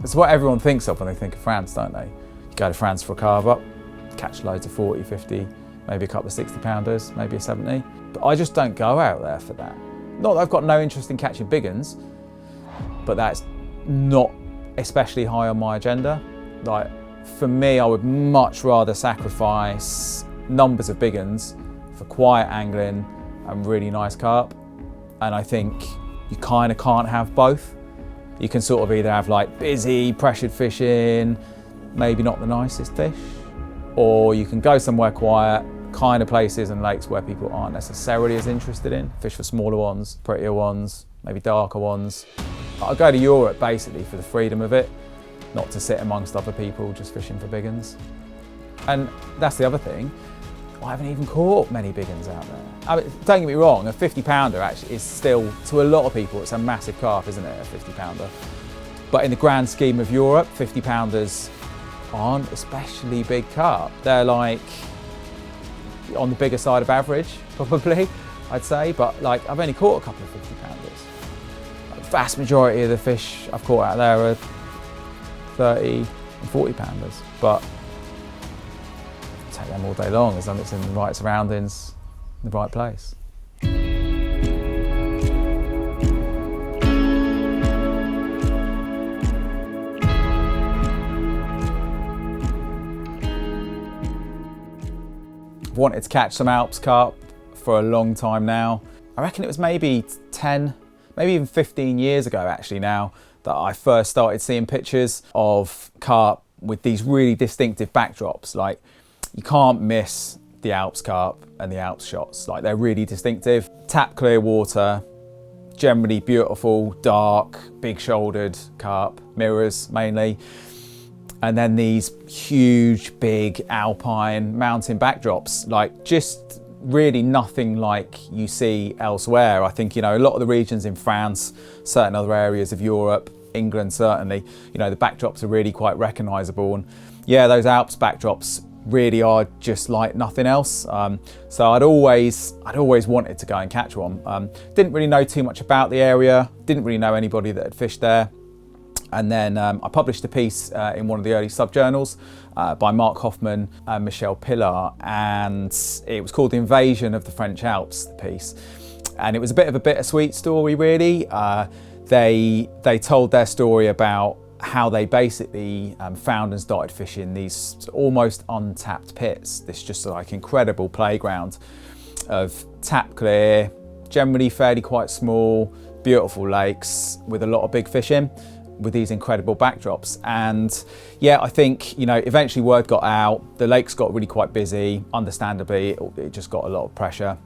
It's what everyone thinks of when they think of France, don't they? You go to France for a carve up, catch loads of 40, 50, maybe a couple of 60 pounders, maybe a 70. But I just don't go out there for that. Not that I've got no interest in catching big uns, but that's not especially high on my agenda. Like, for me, I would much rather sacrifice numbers of big uns for quiet angling and really nice carp. And I think you kind of can't have both. You can sort of either have like busy, pressured fishing, maybe not the nicest fish, or you can go somewhere quiet, kind of places and lakes where people aren't necessarily as interested in. Fish for smaller ones, prettier ones, maybe darker ones. I go to Europe basically for the freedom of it, not to sit amongst other people just fishing for big uns. And that's the other thing, I haven't even caught many big uns out there. I mean, don't get me wrong, a 50 pounder actually is still, to a lot of people, it's a massive carp, isn't it, a 50 pounder? But in the grand scheme of Europe, 50 pounders aren't especially big carp. They're like on the bigger side of average, probably, I'd say. But like, I've only caught a couple of 50 pounders. Like, the vast majority of the fish I've caught out there are 30 and 40 pounders. But take them all day long as long as it's in the right surroundings, in the right place. I've wanted to catch some Alps carp for a long time now. I reckon it was maybe 10, maybe even 15 years ago actually now that I first started seeing pictures of carp with these really distinctive backdrops. Like, you can't miss the Alps carp and the Alps shots. Like, they're really distinctive. Tap clear water, generally beautiful, dark, big shouldered carp, mirrors mainly. And then these huge, big alpine mountain backdrops, like just really nothing like you see elsewhere. I think, you know, a lot of the regions in France, certain other areas of Europe, England certainly, you know, the backdrops are really quite recognisable. And yeah, those Alps backdrops really are just like nothing else. So I'd always wanted to go and catch one. Didn't really know too much about the area, didn't really know anybody that had fished there. And then I published a piece in one of the early sub-journals by Mark Hoffman and Michel Pillar, and it was called The Invasion of the French Alps, the piece. And it was a bit of a bittersweet story really. They told their story about how they basically found and started fishing these almost untapped pits. This just like incredible playground of tap clear, generally fairly quite small, beautiful lakes with a lot of big fish in, with these incredible backdrops. And yeah, I think, you know, eventually word got out, the lakes got really quite busy, understandably, it just got a lot of pressure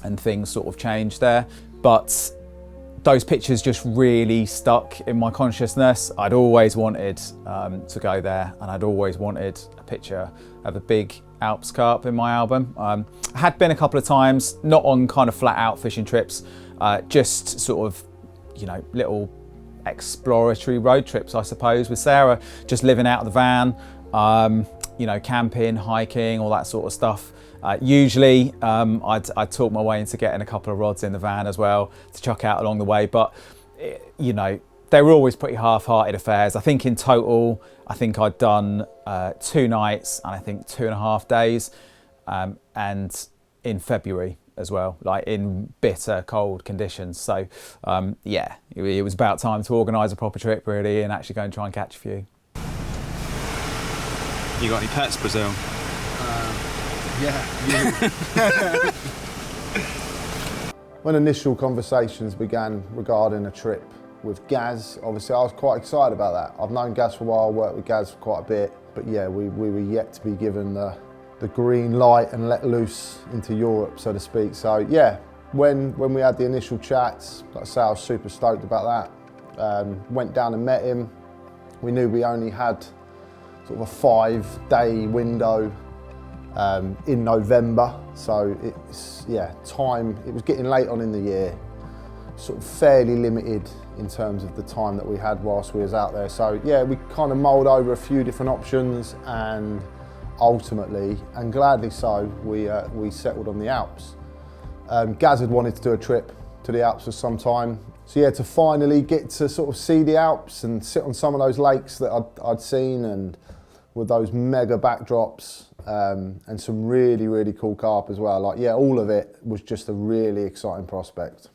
and things sort of changed there. But those pictures just really stuck in my consciousness. I'd always wanted to go there, and I'd always wanted a picture of a big Alps carp in my album. I had been a couple of times, not on kind of flat out fishing trips, just sort of, you know, little exploratory road trips, I suppose, with Sarah, just living out of the van, you know, camping, hiking, all that sort of stuff. Usually I'd talk my way into getting a couple of rods in the van as well to chuck out along the way, but you know, they were always pretty half-hearted affairs. I think in total, I think I'd done 2 nights and I think 2.5 days, and in February as well, like in bitter cold conditions. So yeah, it was about time to organise a proper trip really and actually go and try and catch a few. You got any pets, Brazil? Yeah. When initial conversations began regarding a trip with Gaz, obviously I was quite excited about that. I've known Gaz for a while, worked with Gaz for quite a bit, but yeah, we were yet to be given the green light and let loose into Europe, so to speak. So yeah, when we had the initial chats, like I say, I was super stoked about that. Went down and met him. We knew we only had sort of a 5-day window in November, so it's, yeah, time, it was getting late on in the year, sort of fairly limited in terms of the time that we had whilst we was out there. So yeah, we kind of mulled over a few different options, and ultimately, and gladly so, we settled on the Alps. Gaz had wanted to do a trip to the Alps for some time. So yeah, to finally get to sort of see the Alps and sit on some of those lakes that I'd seen, and with those mega backdrops, and some really, really cool carp as well. Like, yeah, all of it was just a really exciting prospect.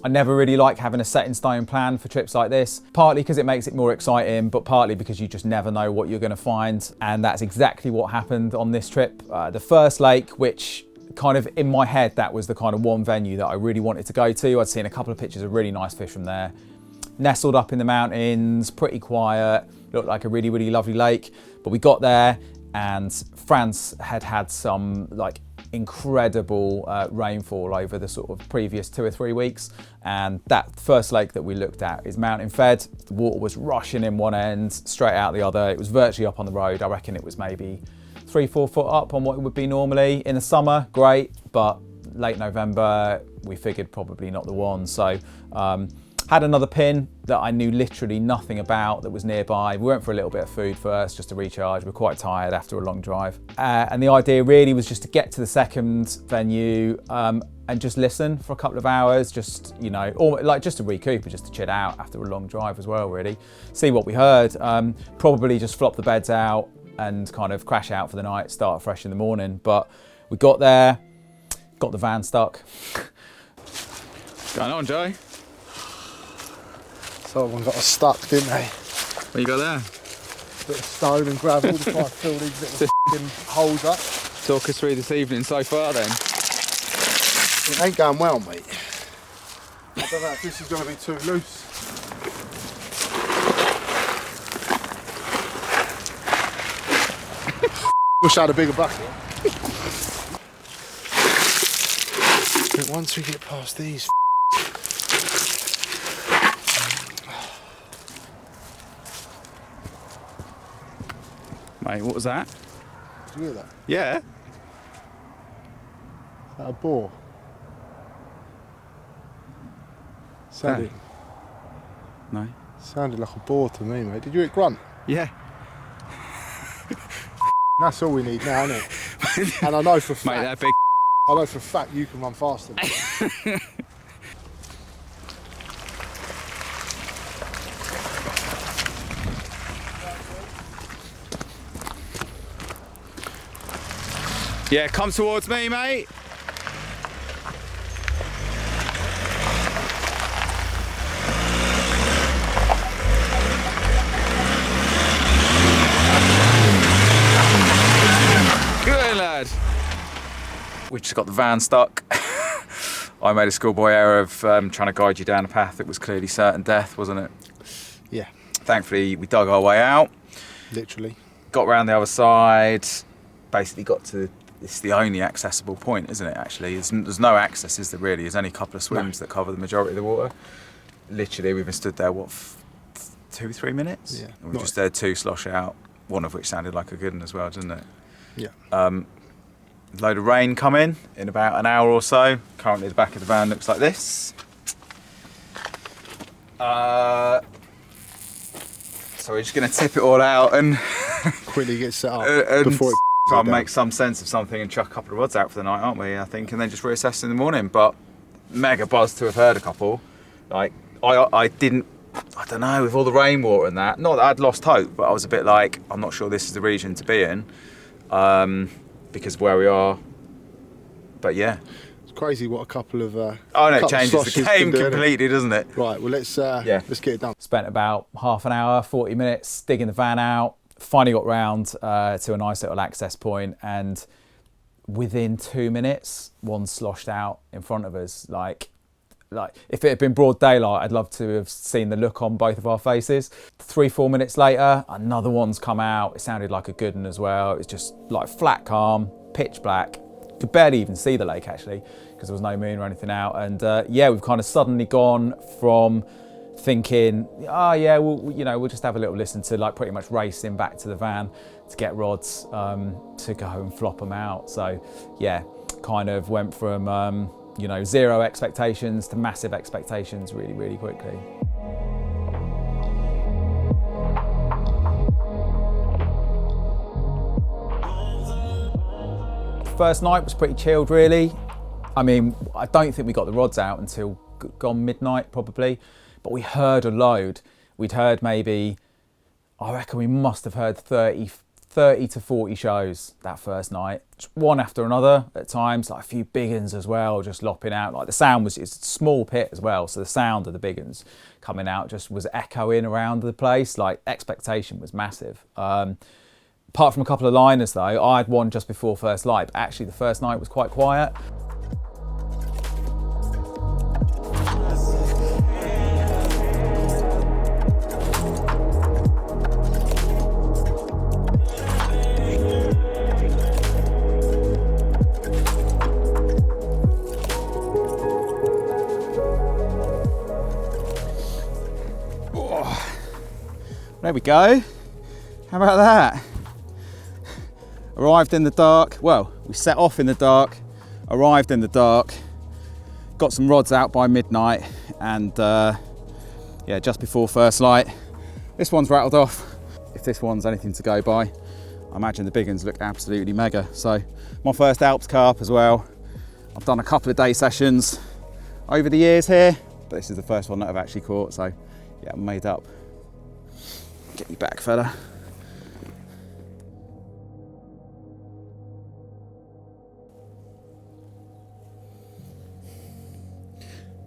I never really like having a set in stone plan for trips like this, partly because it makes it more exciting, but partly because you just never know what you're going to find. And that's exactly what happened on this trip. The first lake, which kind of in my head, that was the kind of one venue that I really wanted to go to. I'd seen a couple of pictures of really nice fish from there. Nestled up in the mountains, pretty quiet, looked like a really, really lovely lake. But we got there and France had had some like incredible rainfall over the sort of previous 2 or 3 weeks, and that first lake that we looked at is mountain fed. The water was rushing in one end, straight out the other. It was virtually up on the road. I reckon it was maybe 3-4 foot up on what it would be normally. In the summer, great, but late November, we figured probably not the one. So had another pin that I knew literally nothing about that was nearby. We went for a little bit of food first just to recharge. We're quite tired after a long drive. And the idea really was just to get to the second venue and just listen for a couple of hours, just, you know, or like just to recoup and just to chill out after a long drive as well, really. See what we heard. Probably just flop the beds out and kind of crash out for the night, start fresh in the morning. But we got there, got the van stuck. What's going on, Joe? Someone got us stuck, didn't they? What you got there? Bit of stone and gravel to try and fill these little f***ing holes up. Talk us through this evening so far then. It ain't going well, mate. I don't know if this is going to be too loose. Wish I had a bigger bucket. I think once we get past these Mate, what was that? Did you hear that? Yeah. Is that a boar? Sounded, No. sounded like a boar to me, mate. Did you hear it grunt? Yeah. That's all we need now, isn't it? And I know for a fact, Mate, that big. I know for a fact you can run faster than me. Yeah, come towards me, mate. Good lad. We just got the van stuck. I made a schoolboy error of trying to guide you down a path that was clearly certain death, wasn't it? Yeah. Thankfully, we dug our way out. Literally. Got round the other side. Basically got to. It's the only accessible point, isn't it, actually? There's no access, is there really? There's only a couple of swims that cover the majority of the water. Literally, we've been stood there, what, 2-3 minutes? Yeah. And we just had 2 slosh out, one of which sounded like a good one as well, didn't it? Yeah. Load of rain coming in about an hour or so. Currently, the back of the van looks like this. So we're just going to tip it all out and Quickly get set up before it try and make some sense of something and chuck a couple of rods out for the night, aren't we? I think, and then just reassess in the morning. But mega buzz to have heard a couple. Like I don't know, with all the rainwater and that. Not that I'd lost hope, but I was a bit like, I'm not sure this is the region to be in, because of where we are. But yeah, It's crazy what a couple of oh no, it changes the game completely, doesn't it? Right. Well, let's get it done. Spent about half an hour, 40 minutes digging the van out. Finally got round to a nice little access point, and within 2 minutes, one sloshed out in front of us. Like if it had been broad daylight, I'd love to have seen the look on both of our faces. 3-4 minutes later, another one's come out. It sounded like a good one as well. It was just like flat calm, pitch black. Could barely even see the lake actually, because there was no moon or anything out. And yeah, we've kind of suddenly gone from thinking, oh yeah, we'll just have a little listen, to like pretty much racing back to the van to get rods to go and flop them out. So yeah, kind of went from 0 expectations to massive expectations really, really quickly. First night was pretty chilled really. I mean, I don't think we got the rods out until gone midnight probably, but we heard a load. We'd heard maybe, I reckon we must have heard 30 to 40 shows that first night, just one after another at times, like a few big uns as well, just lopping out. Like the sound it's a small pit as well, so the sound of the big uns coming out just was echoing around the place. Like expectation was massive. Apart from a couple of liners though, I had one just before first light, but actually the first night was quite quiet. There we go. How about that? Arrived in the dark. Well, we set off in the dark, arrived in the dark, got some rods out by midnight, and yeah, just before first light. This one's rattled off. If this one's anything to go by, I imagine the big ones look absolutely mega. So my first Alps carp as well. I've done a couple of day sessions over the years here, but this is the first one that I've actually caught. So yeah, I'm made up. Get you back, fella.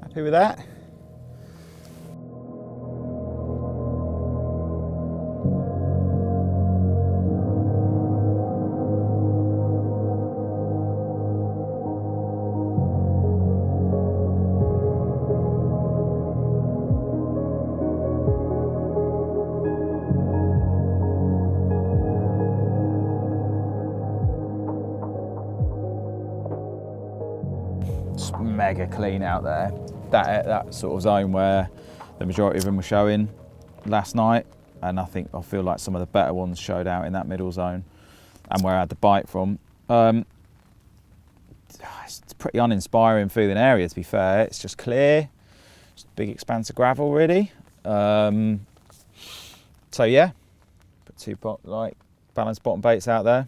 Happy with that? Mega clean out there. That sort of zone where the majority of them were showing last night, and I feel like some of the better ones showed out in that middle zone, and where I had the bite from. It's pretty uninspiring feeling area, to be fair. It's just clear, just a big expanse of gravel really. So yeah, put two balanced bottom baits out there,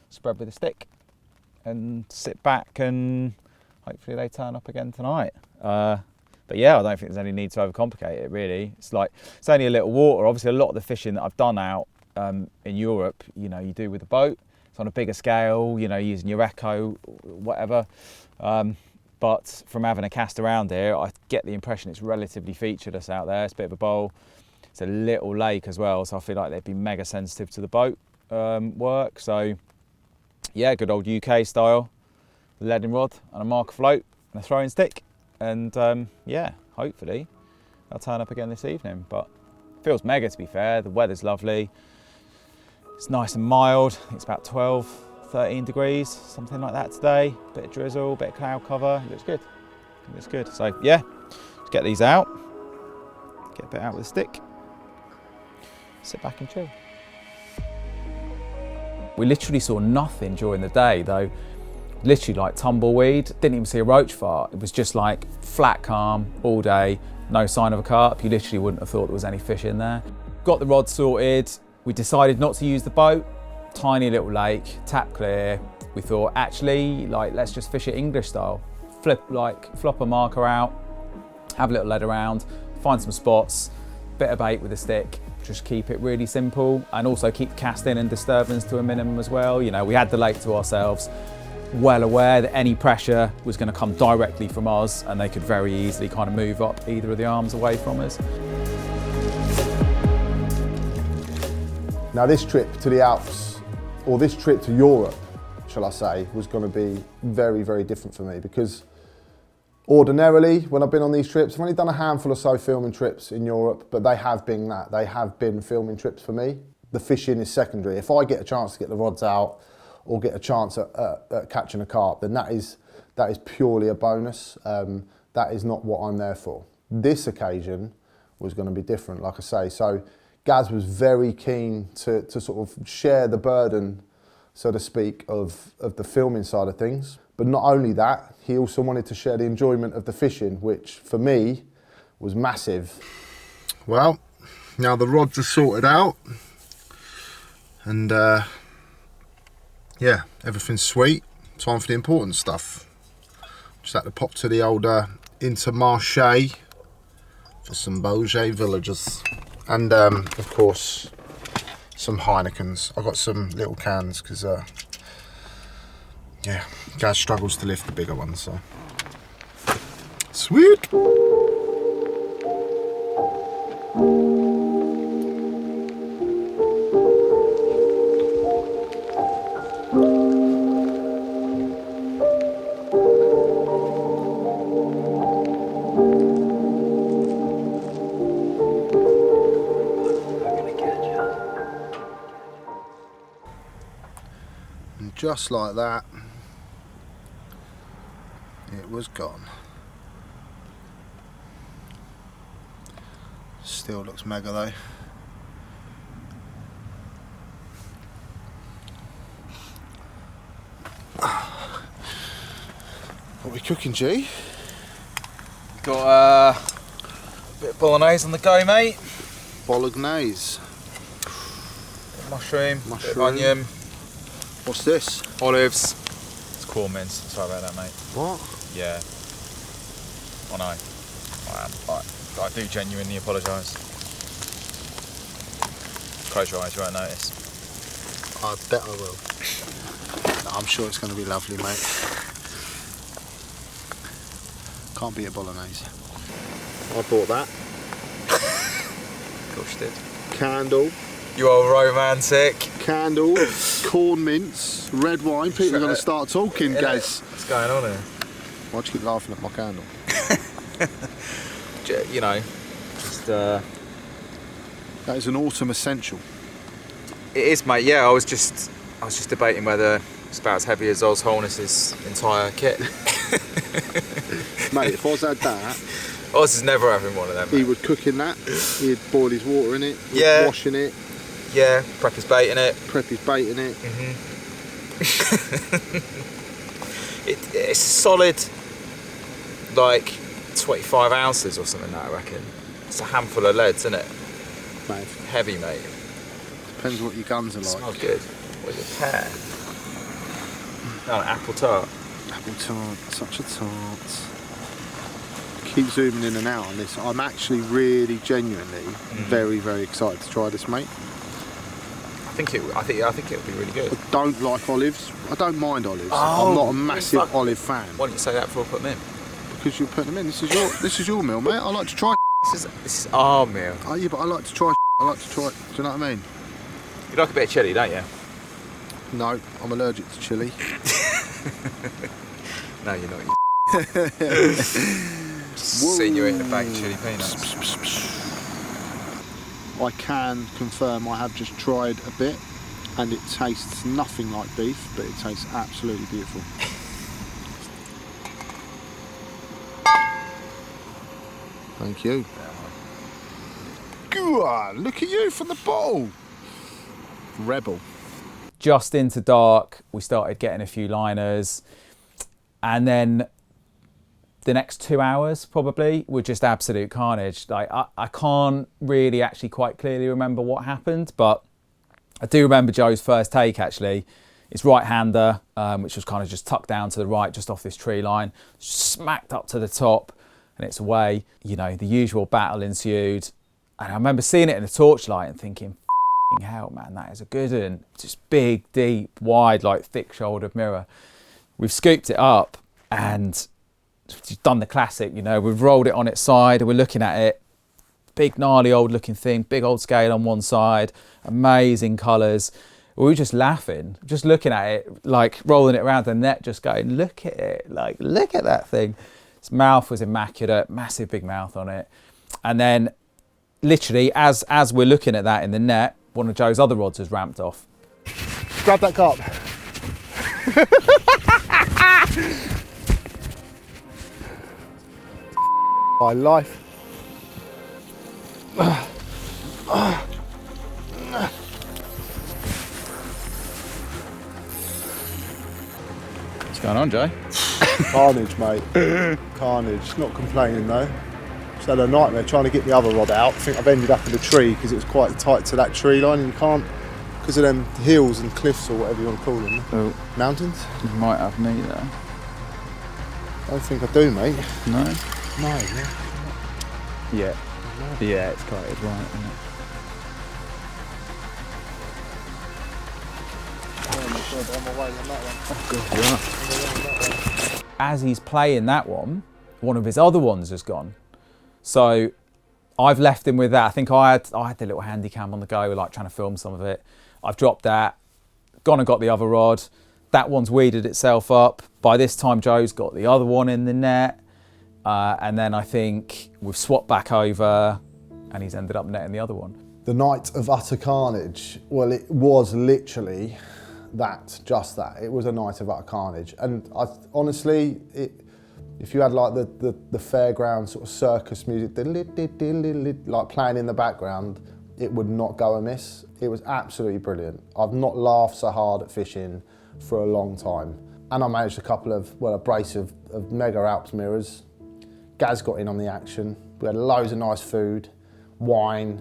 spread with a stick, and sit back and hopefully they turn up again tonight. But yeah, I don't think there's any need to overcomplicate it really. It's only a little water. Obviously a lot of the fishing that I've done out in Europe, you know, you do with a boat. It's on a bigger scale, you know, using your Echo, whatever. But from having a cast around here, I get the impression it's relatively featureless out there. It's a bit of a bowl. It's a little lake as well, so I feel like they'd be mega sensitive to the boat work. So yeah, good old UK style. Leading rod and a marker float and a throwing stick, and yeah, hopefully I'll turn up again this evening. But it feels mega, to be fair. The weather's lovely, it's nice and mild. I think it's about 12-13 degrees, something like that today. Bit of drizzle, bit of cloud cover. It looks good. It looks good. So yeah, let's get these out, get a bit out with a stick, sit back and chill. We literally saw nothing during the day though. Literally like tumbleweed, didn't even see a roach fart. It was just like flat calm all day, no sign of a carp. You literally wouldn't have thought there was any fish in there. Got the rod sorted. We decided not to use the boat. Tiny little lake, tap clear. We thought actually, let's just fish it English style. Flop a marker out, have a little lead around, find some spots, bit of bait with a stick. Just keep it really simple, and also keep casting and disturbance to a minimum as well. You know, we had the lake to ourselves, well aware that any pressure was going to come directly from us, and they could very easily kind of move up either of the arms away from us. Now this trip to the Alps, or this trip to Europe, shall I say, was going to be very, very different for me, because ordinarily when I've been on these trips, I've only done a handful or so filming trips in Europe, but they have been filming trips for me. The fishing is secondary. If I get a chance to get the rods out or get a chance at catching a carp, then that is purely a bonus. That is not what I'm there for. This occasion was going to be different, like I say. So Gaz was very keen to sort of share the burden, so to speak, of the filming side of things. But not only that, he also wanted to share the enjoyment of the fishing, which for me was massive. Well, now the rods are sorted out, and yeah, everything's sweet. Time for the important stuff. Just had to pop to the old into Marseille for some Beaujolais villagers. And of course, some Heinekens. I got some little cans because, yeah, Gaz struggles to lift the bigger ones, so. Sweet! And just like that, it was gone. Still looks mega though. What are we cooking, G? Got a bit of bolognese on the go, mate. Bolognese. Mushroom, bit of Mushroom. onion, What's this? olives. It's corn mince. Sorry about that, mate. What? Yeah. I know. I do genuinely apologise. Close your eyes, you won't notice. I bet I will. I'm sure it's going to be lovely, mate. Can't beat a bolognese. I bought that. Of course you did. Candle. You are romantic. Candle. Corn mince. Red wine. People are going to start talking, Gaz. What's going on here? Why'd you keep laughing at my candle? You know, just That is an autumn essential. it is, mate. Yeah, I was just debating whether it's about as heavy as Oz Holness's entire kit. Mate, if Oz had that, Oz is never having one of them. he Mate. would cook in that. He'd boil his water in it. Yeah. Wash in it. Yeah, prep his bait in it. Prep his bait in it. It's solid, like 25 ounces or something like that, I reckon. It's a handful of leads, isn't it? Mate, Heavy, mate. depends what your guns are like. Smells good. What is it? Pear? No, apple tart. Apple tart, such a tart. Keep zooming in and out on this. I'm actually really, genuinely, very, very excited to try this, mate. I think it would be really good. I don't like olives. I don't mind olives. Oh, I'm not a massive fuck. olive fan. Why didn't you say that before I put them in? Because you're putting them in. This is your meal, mate. I like to try. This is our meal. Oh yeah, but I like to try. I like to try. Do you know what I mean? You like a bit of chilli, don't you? No, I'm allergic to chilli. No, you're not. Just seen you eating a bag of chilli peanuts. I can confirm I have just tried a bit, and it tastes nothing like beef, but it tastes absolutely beautiful. Thank you. God, look at you from the bottle. Rebel. Just into dark, we started getting a few liners, and then the next 2 hours probably were just absolute carnage. Like I can't really actually quite clearly remember what happened, but I do remember Joe's first take actually. It's right-hander, which was kind of just tucked down to the right, just off this tree line, smacked up to the top, and it's away. You know, the usual battle ensued, and I remember seeing it in the torchlight and thinking, "F***ing hell, man, that is a good one." Just big, deep, wide, like thick-shouldered mirror. We've scooped it up and we've done the classic, you know, we've rolled it on its side and we're looking at it. Big, gnarly, old-looking thing, big old scale on one side, amazing colours. We were just laughing, just looking at it, like rolling it around the net, just going, look at it, like, look at that thing. Its mouth was immaculate, massive big mouth on it. And then, literally, as we're looking at that in the net, one of Joe's other rods has ramped off. Grab that carp. My life. What's going on, Joe? Carnage, mate. Carnage. Not complaining though. Just had a nightmare trying to get the other rod out. I think I've ended up in a tree because it was quite tight to that tree line, and you can't, because of them hills and cliffs or whatever you want to call them. Oh, Mountains? you might have me there. I don't think I do, mate. No? No, yeah. Yeah. Yeah, it's quite right, isn't it? As he's playing that one of his other ones has gone. So I've left him with that. I think I had the little handy cam on the go, like trying to film some of it. I've dropped that, gone and got the other rod. That one's weeded itself up. By this time, Joe's got the other one in the net. And then I think we've swapped back over and he's ended up netting the other one. The night of utter carnage, well, it was literally that, just that. It was a night of utter carnage. And honestly, if you had like the fairground sort of circus music, like playing in the background, it would not go amiss. It was absolutely brilliant. I've not laughed so hard at fishing for a long time. And I managed a brace of mega Alps mirrors. Gaz got in on the action. We had loads of nice food, wine,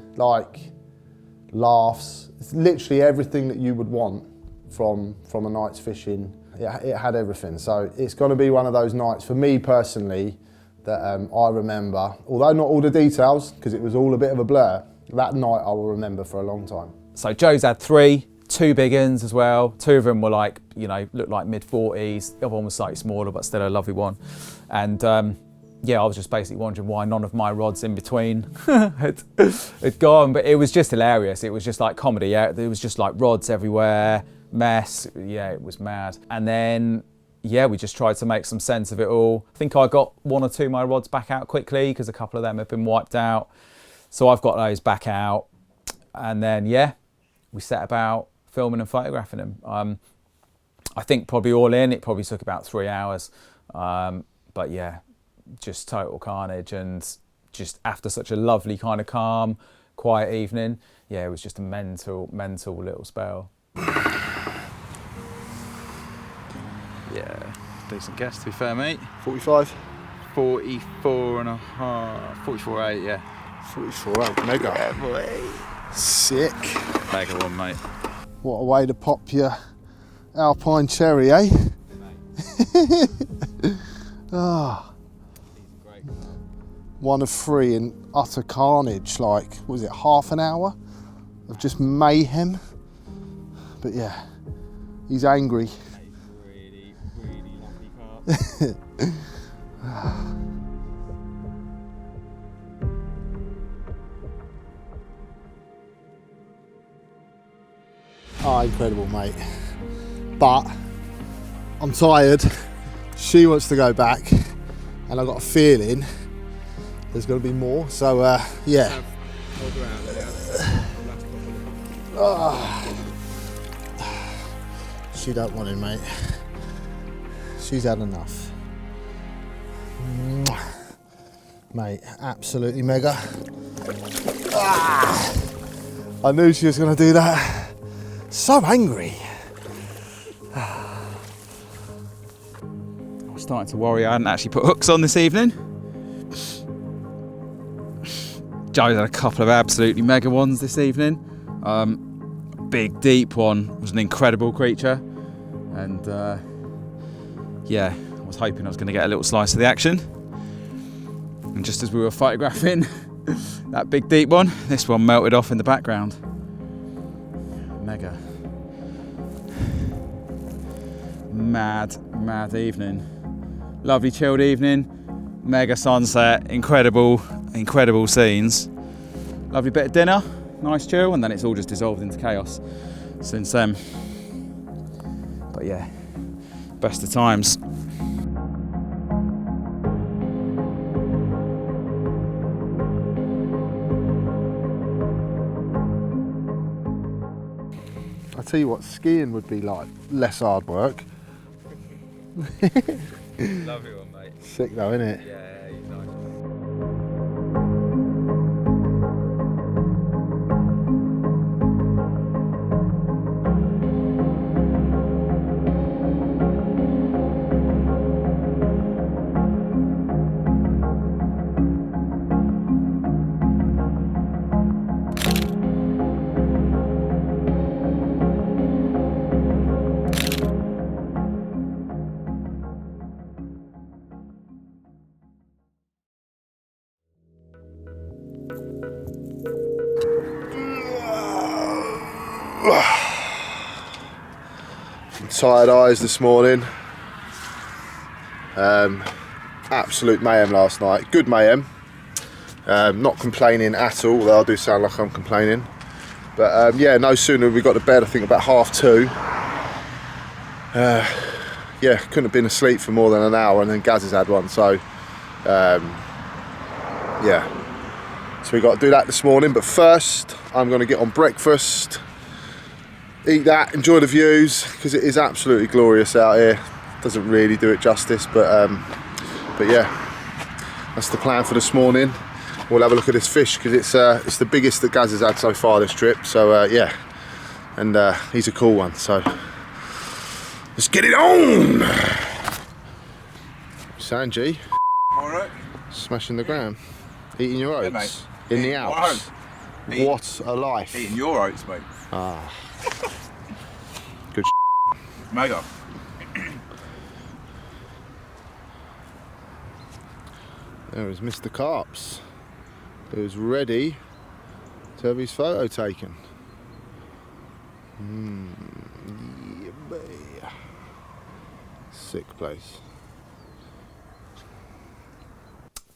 laughs. It's literally everything that you would want from a night's fishing. It had everything. So it's going to be one of those nights for me personally that I remember, although not all the details, because it was all a bit of a blur. That night I will remember for a long time. So Joe's had two big uns as well. Two of them were looked like mid-40s. The other one was slightly smaller, but still a lovely one. And yeah, I was just basically wondering why none of my rods in between had gone, but it was just hilarious. It was just like comedy. Yeah, there was just like rods everywhere, mess. Yeah, it was mad. And then, yeah, we just tried to make some sense of it all. I think I got one or two of my rods back out quickly because a couple of them had been wiped out. So I've got those back out. And then, yeah, we set about filming and photographing them. I think probably all in, it probably took about 3 hours. But yeah, just total carnage, and just after such a lovely kind of calm, quiet evening, yeah, it was just a mental little spell. Yeah, decent guess to be fair, mate. 45? 44 and a half, 44.8, yeah. 44.8, mega. Yeah, boy. Sick. Mega one, mate. What a way to pop your Alpine cherry, eh? Ah. One of 3 in utter carnage, like, was it half an hour of just mayhem? But yeah, he's angry. Really lovely carp. Oh, incredible, mate. But I'm tired. She wants to go back, and I've got a feeling there's going to be more. So, yeah. She don't want it, mate. She's had enough. Mate, absolutely mega. I knew she was going to do that. So angry. I was starting to worry I hadn't actually put hooks on this evening. Joe's had a couple of absolutely mega ones this evening. Big deep one was an incredible creature, and yeah, I was hoping I was going to get a little slice of the action. And just as we were photographing that big deep one, this one melted off in the background. Mega. Mad evening. Lovely chilled evening. Mega sunset. Incredible scenes. Lovely bit of dinner. Nice chill, and then it's all just dissolved into chaos since then. But yeah, best of times. I tell you what, skiing would be like less hard work. Lovely one, mate. Sick though, isn't it? Yeah. Tired eyes this morning. Absolute mayhem last night. Good mayhem. Not complaining at all, although I do sound like I'm complaining. But yeah, no sooner we got to bed, I think about 2:30. Yeah, couldn't have been asleep for more than an hour, and then Gaz has had one. So yeah, so we got to do that this morning. But first, I'm going to get on breakfast, eat that, enjoy the views, because it is absolutely glorious out here. Doesn't really do it justice, but yeah, that's the plan for this morning. We'll have a look at this fish, because it's the biggest that Gaz has had so far this trip. So yeah, and he's a cool one. So let's get it on. Sanji, all right. Smashing the gram, eating your oats, Yeah, mate. in the Alps. What a life! Eating your oats, mate. Ah, good. Mega. There is Mr. Carps, who's ready to have his photo taken. Yeah, boy. Sick place.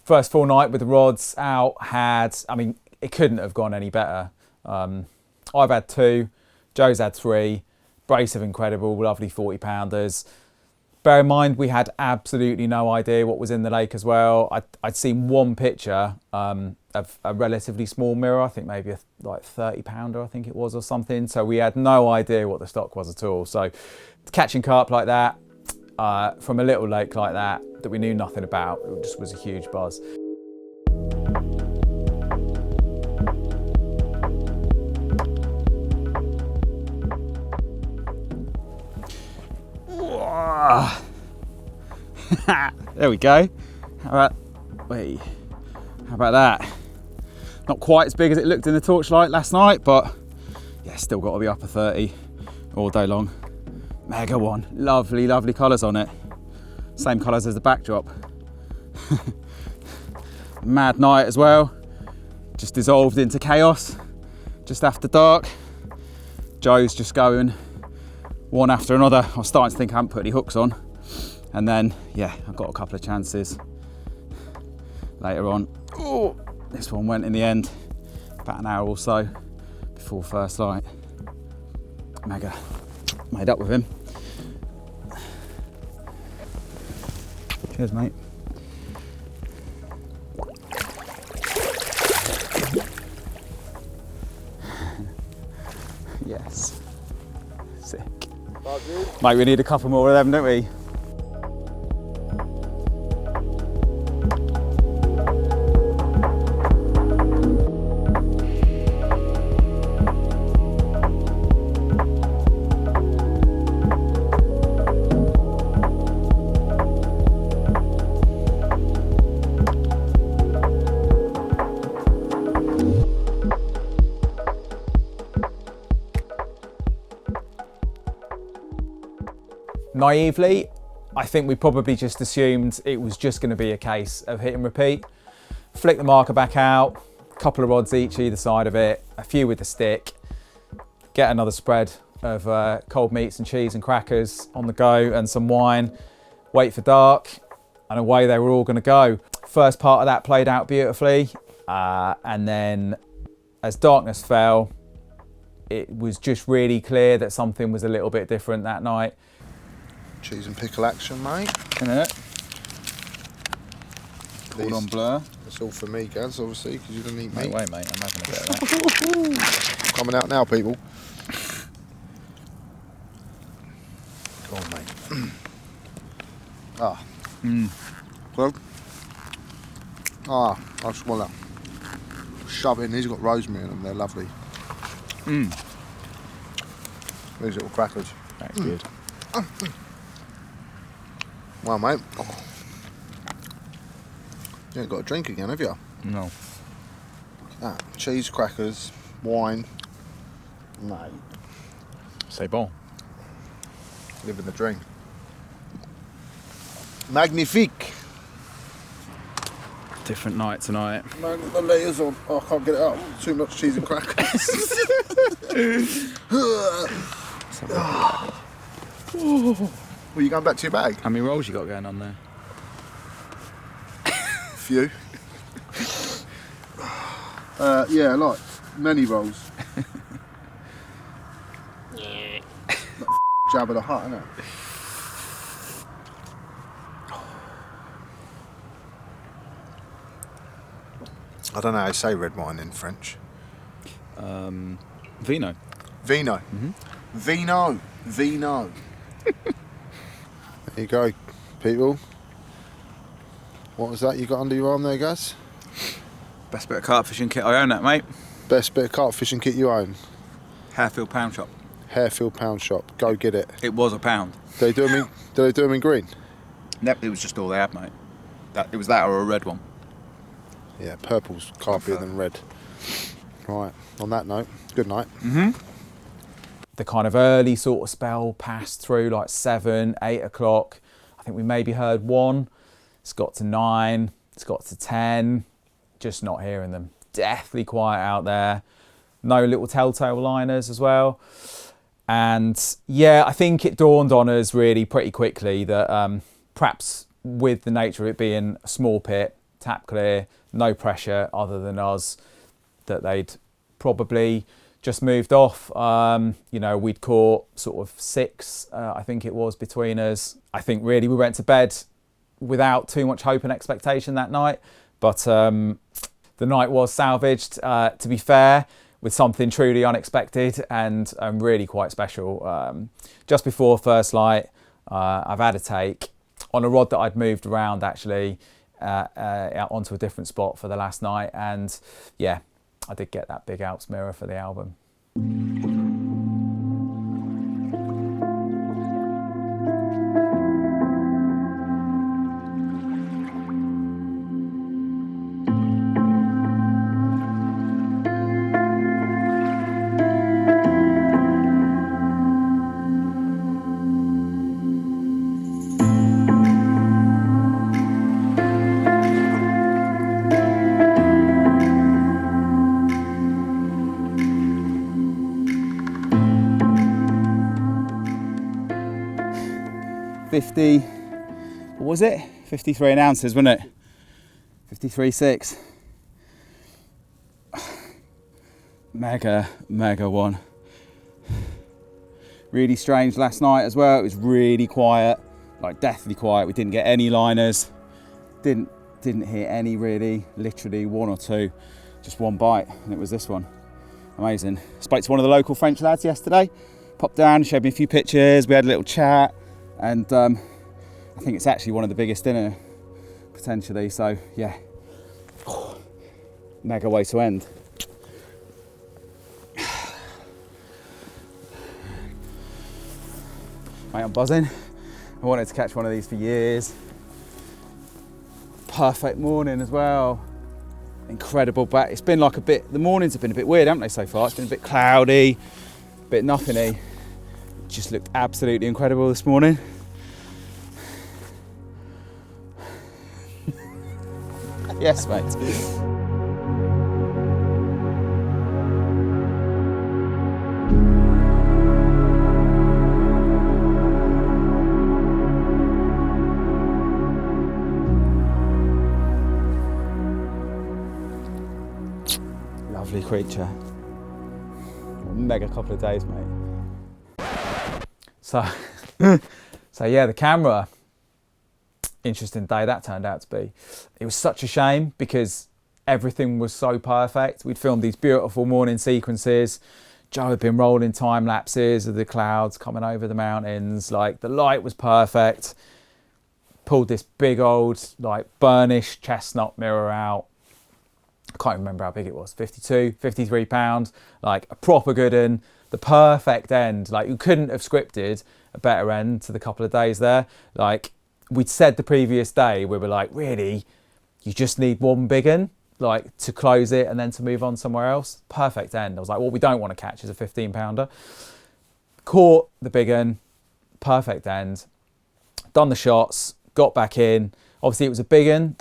First full night with the rods out I mean, it couldn't have gone any better. I've had 2, Joe's had 3, brace of incredible, lovely 40 pounders. Bear in mind, we had absolutely no idea what was in the lake as well. I'd seen one picture of a relatively small mirror, I think maybe like 30 pounder, I think it was, or something. So we had no idea what the stock was at all. So catching carp like that, from a little lake like that we knew nothing about, it just was a huge buzz. There we go. How about that? Not quite as big as it looked in the torchlight last night, but yeah, still got to be upper 30 all day long. Mega one. Lovely, lovely colours on it. Same colours as the backdrop. Mad night as well. Just dissolved into chaos just after dark. Joe's just going one after another. I was starting to think I haven't put any hooks on. And then, yeah, I got a couple of chances later on. Oh, this one went in the end, about an hour or so before first light. Mega, made up with him. Cheers, mate. Yes, sick. Mate, we need a couple more of them, don't we? Naively, I think we probably just assumed it was just going to be a case of hit and repeat. Flick the marker back out, a couple of rods each either side of it, a few with the stick, get another spread of cold meats and cheese and crackers on the go and some wine, wait for dark, and away they were all going to go. First part of that played out beautifully, and then as darkness fell, it was just really clear that something was a little bit different that night. Cheese and pickle action, mate. Innit? Cordon bleu. It's all for me, Gaz, obviously, because you don't eat meat. Wait, mate, I'm having a bit of that. Coming out now, people. Go on, mate. Ah. Well. Ah, I just want to shove it in. These have got rosemary in them. They're lovely. These little crackers. That's good. Well, mate. You ain't got a drink again, have you? No. Ah, cheese, crackers, wine. Mate. C'est bon. Living the dream. Magnifique. Different night tonight. Man, the layers on. Oh, I can't get it out. Too much cheese and crackers. Well, you going back to your bag? How many rolls you got going on there? Few. Yeah, like many rolls. Like Jabba the Hutt, innit? I don't know how to say red wine in French. Vino. Vino. Mm-hmm. Vino. Vino. There you go, people. What was that you got under your arm there, Gaz? Best bit of carp fishing kit I own, that mate. Best bit of carp fishing kit you own? Harefield Pound Shop. Harefield Pound Shop. Go get it. It was £1. Do they do them in green? Nope, it was just all they had, mate. It was that or a red one. Yeah, purple's carpier than red. Right, on that note, good night. Mm-hmm. The kind of early sort of spell passed through like 7, 8 o'clock. I think we maybe heard 1. It's got to 9. It's got to 10. Just not hearing them. Deathly quiet out there. No little telltale liners as well. And yeah, I think it dawned on us really pretty quickly that perhaps with the nature of it being a small pit, tap clear, no pressure other than us, that they'd probably just moved off. You know, we'd caught sort of 6, I think it was, between us. I think really we went to bed without too much hope and expectation that night. But the night was salvaged, to be fair, with something truly unexpected and really quite special. Just before first light, I've had a take on a rod that I'd moved around actually out onto a different spot for the last night. And yeah, I did get that big Alps mirror for the album. 50, what was it? 53 ounces, wasn't it? 53.6. Mega one. Really strange last night as well. It was really quiet, like deathly quiet. We didn't get any liners. Didn't hear any really. Literally 1 or 2. Just one bite, and it was this one. Amazing. Spoke to one of the local French lads yesterday. Popped down, showed me a few pictures. We had a little chat. And I think it's actually one of the biggest in here, potentially. So yeah, mega way to end. Mate, I'm buzzing. I wanted to catch one of these for years. Perfect morning as well. Incredible back. It's been like the mornings have been a bit weird, haven't they, so far? It's been a bit cloudy, a bit nothingy. Just looked absolutely incredible this morning. Yes, mate. Lovely creature. Mega couple of days, mate. So yeah, the camera, interesting day that turned out to be. It was such a shame because everything was so perfect. We'd filmed these beautiful morning sequences. Joe had been rolling time lapses of the clouds coming over the mountains. Like, the light was perfect. Pulled this big old, like, burnished chestnut mirror out. I can't remember how big it was, 52, 53 pounds, like a proper good one. The perfect end. Like, you couldn't have scripted a better end to the couple of days there. Like, we'd said the previous day, we were like, really, you just need one big one, like, to close it and then to move on somewhere else. Perfect end. I was like, what we don't want to catch is a 15 pounder. Caught the big one, perfect end, done the shots, got back in. Obviously it was a big one.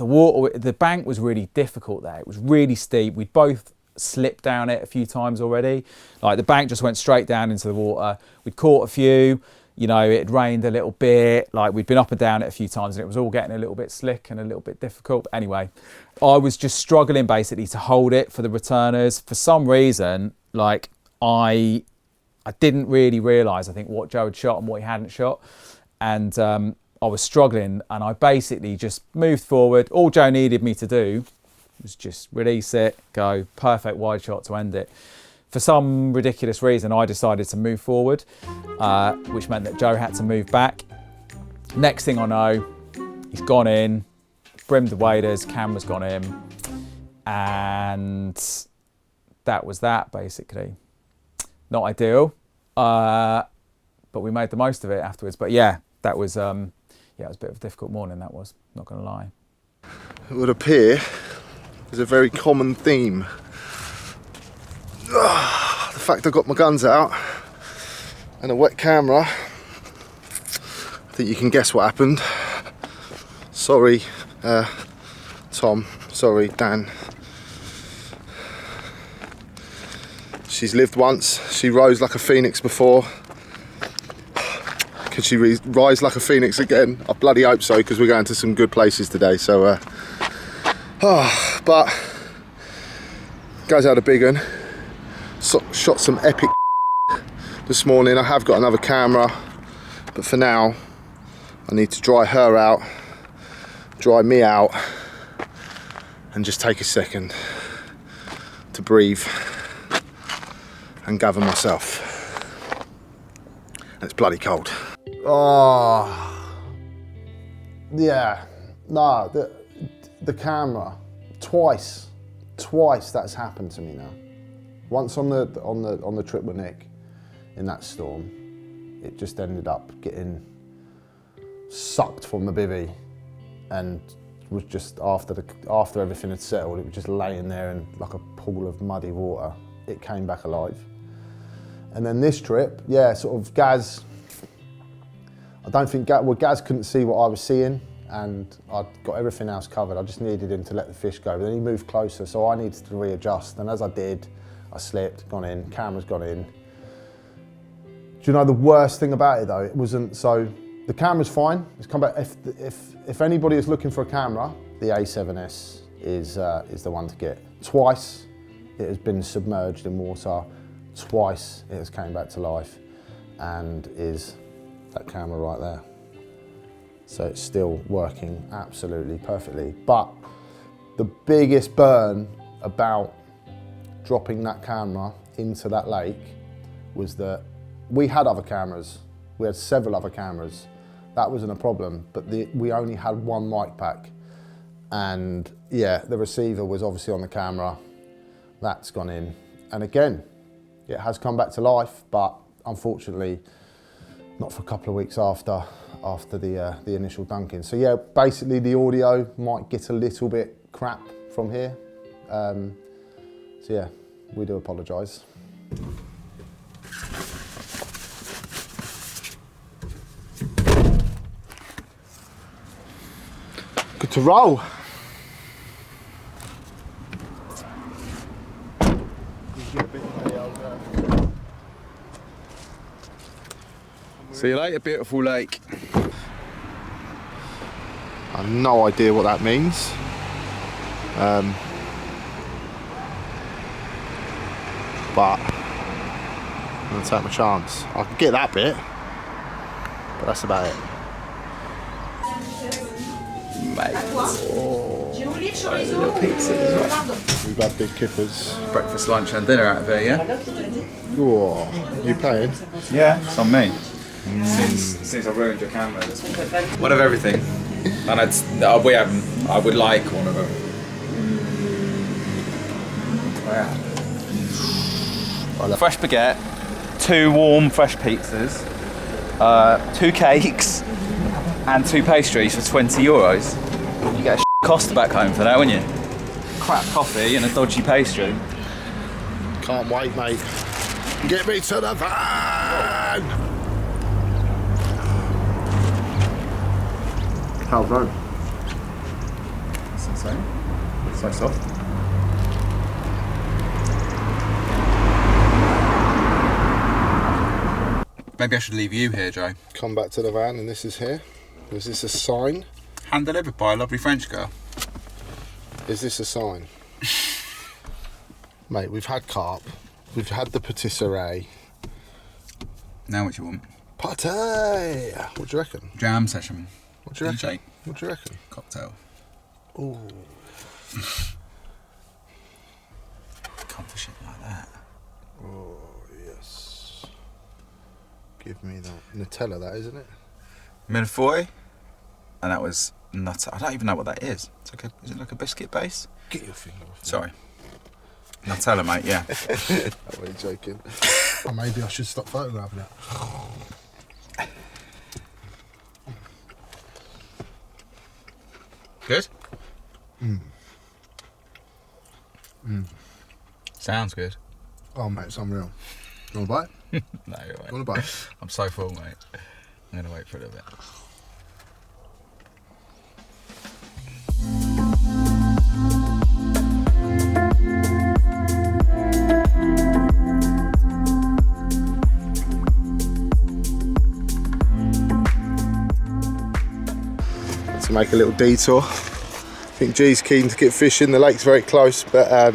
The bank was really difficult there. It was really steep. We'd both slipped down it a few times already. Like the bank just went straight down into the water. We'd caught a few, you know, it rained a little bit. Like we'd been up and down it a few times and it was all getting a little bit slick and a little bit difficult. But anyway, I was just struggling basically to hold it for the returners. For some reason, like I didn't really realise, I think, what Joe had shot and what he hadn't shot. And I was struggling and I basically just moved forward. All Joe needed me to do was just release it, go, perfect wide shot to end it. For some ridiculous reason, I decided to move forward, which meant that Joe had to move back. Next thing I know, he's gone in, brimmed the waders, camera's gone in, and that was that basically. Not ideal, but we made the most of it afterwards. But yeah, that was, yeah, it was a bit of a difficult morning, that was, not gonna lie. It would appear there's a very common theme. The fact I got my guns out and a wet camera. I think you can guess what happened. Sorry, Tom. Sorry, Dan. She's lived once. She rose like a phoenix before. Could she rise like a phoenix again? I bloody hope so, because we're going to some good places today. So, but guys had a big one. Shot some epic this morning. I have got another camera, but for now I need to dry her out, dry me out, and just take a second to breathe and gather myself. And it's bloody cold. Oh, yeah, no, the camera, twice that's happened to me now. Once on the trip with Nick in that storm, it just ended up getting sucked from the bivvy, and was just after everything had settled, it was just laying there in like a pool of muddy water. It came back alive. And then this trip, yeah, sort of Gaz. I don't think Gaz couldn't see what I was seeing, and I'd got everything else covered. I just needed him to let the fish go. But then he moved closer, so I needed to readjust. And as I did, I slipped, gone in, camera's gone in. Do you know the worst thing about it though? It wasn't, so the camera's fine. It's come back. If anybody is looking for a camera, the A7S is the one to get. Twice it has been submerged in water. Twice it has came back to life, and is that camera right there. So it's still working absolutely perfectly. But the biggest burn about dropping that camera into that lake was that we had other cameras. We had several other cameras. That wasn't a problem, but we only had one mic pack. And yeah, the receiver was obviously on the camera. That's gone in. And again, it has come back to life, but unfortunately, not for a couple of weeks after the initial dunking. So yeah, basically the audio might get a little bit crap from here. So yeah, we do apologise. Good to roll. See you later, beautiful lake. I have no idea what that means. But I'm gonna take my chance. I can get that bit, but that's about it. Mate. Oh, little pizzas as well. We've had big kippers. Breakfast, lunch and dinner out of there, yeah? Whoa, you paying? Yeah, it's on me. Since I ruined your camera. One of everything. And I would like one of them. Yeah. Fresh baguette, 2 warm fresh pizzas, 2 cakes, and 2 pastries for €20. You get a cost back home for that, wouldn't you? Crap coffee and a dodgy pastry. Can't wait, mate. Get me to the van! How's that? So soft. Maybe I should leave you here, Joe. Come back to the van, and this is here. Is this a sign? Hand delivered by a lovely French girl. Is this a sign? Mate, we've had carp. We've had the patisserie. Now what you want? Pate! What do you reckon? Jam session. What do you reckon? DJ. What do you reckon? Cocktail. Ooh. Come for shit like that. Oh, yes. Give me that. Nutella, that, isn't it? Millefoy. And that was nuts. I don't even know what that is. It's like is it like a biscuit base? Get your finger off. Sorry. Nutella, mate, yeah. I'm really joking. Or maybe I should stop photographing it. Good? Mm. Sounds good. Oh, mate, it's unreal. You want a bite? No, you're right. You want a bite? I'm so full, mate. I'm going to wait for a little bit. To make a little detour. I think G's keen to get fishing. The lake's very close, but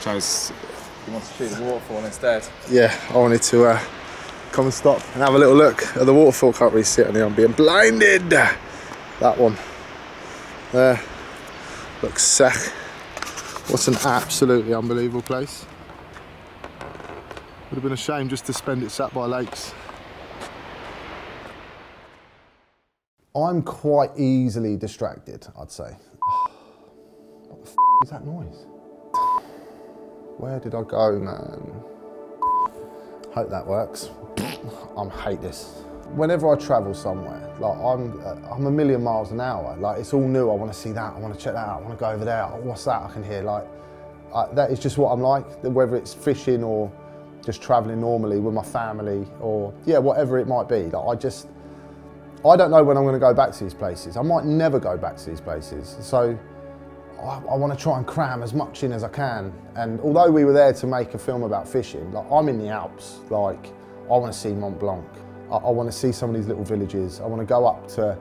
Joe's, he wants to shoot the waterfall instead. yeah, I wanted to come and stop and have a little look at the waterfall. Can't really see it on here, I'm being blinded. That one there looks sick. What an absolutely unbelievable place. Would have been a shame just to spend it sat by lakes. I'm quite easily distracted, I'd say. What the f is that noise? Where did I go, man? Hope that works. I hate this. Whenever I travel somewhere, like I'm a million miles an hour. Like it's all new. I want to see that. I want to check that out. I want to go over there. Oh, what's that? I can hear. Like that is just what I'm like. Whether it's fishing or just traveling normally with my family, or yeah, whatever it might be. Like I don't know when I'm going to go back to these places. I might never go back to these places. So I want to try and cram as much in as I can. And although we were there to make a film about fishing, like I'm in the Alps. Like I want to see Mont Blanc. I want to see some of these little villages. I want to go up to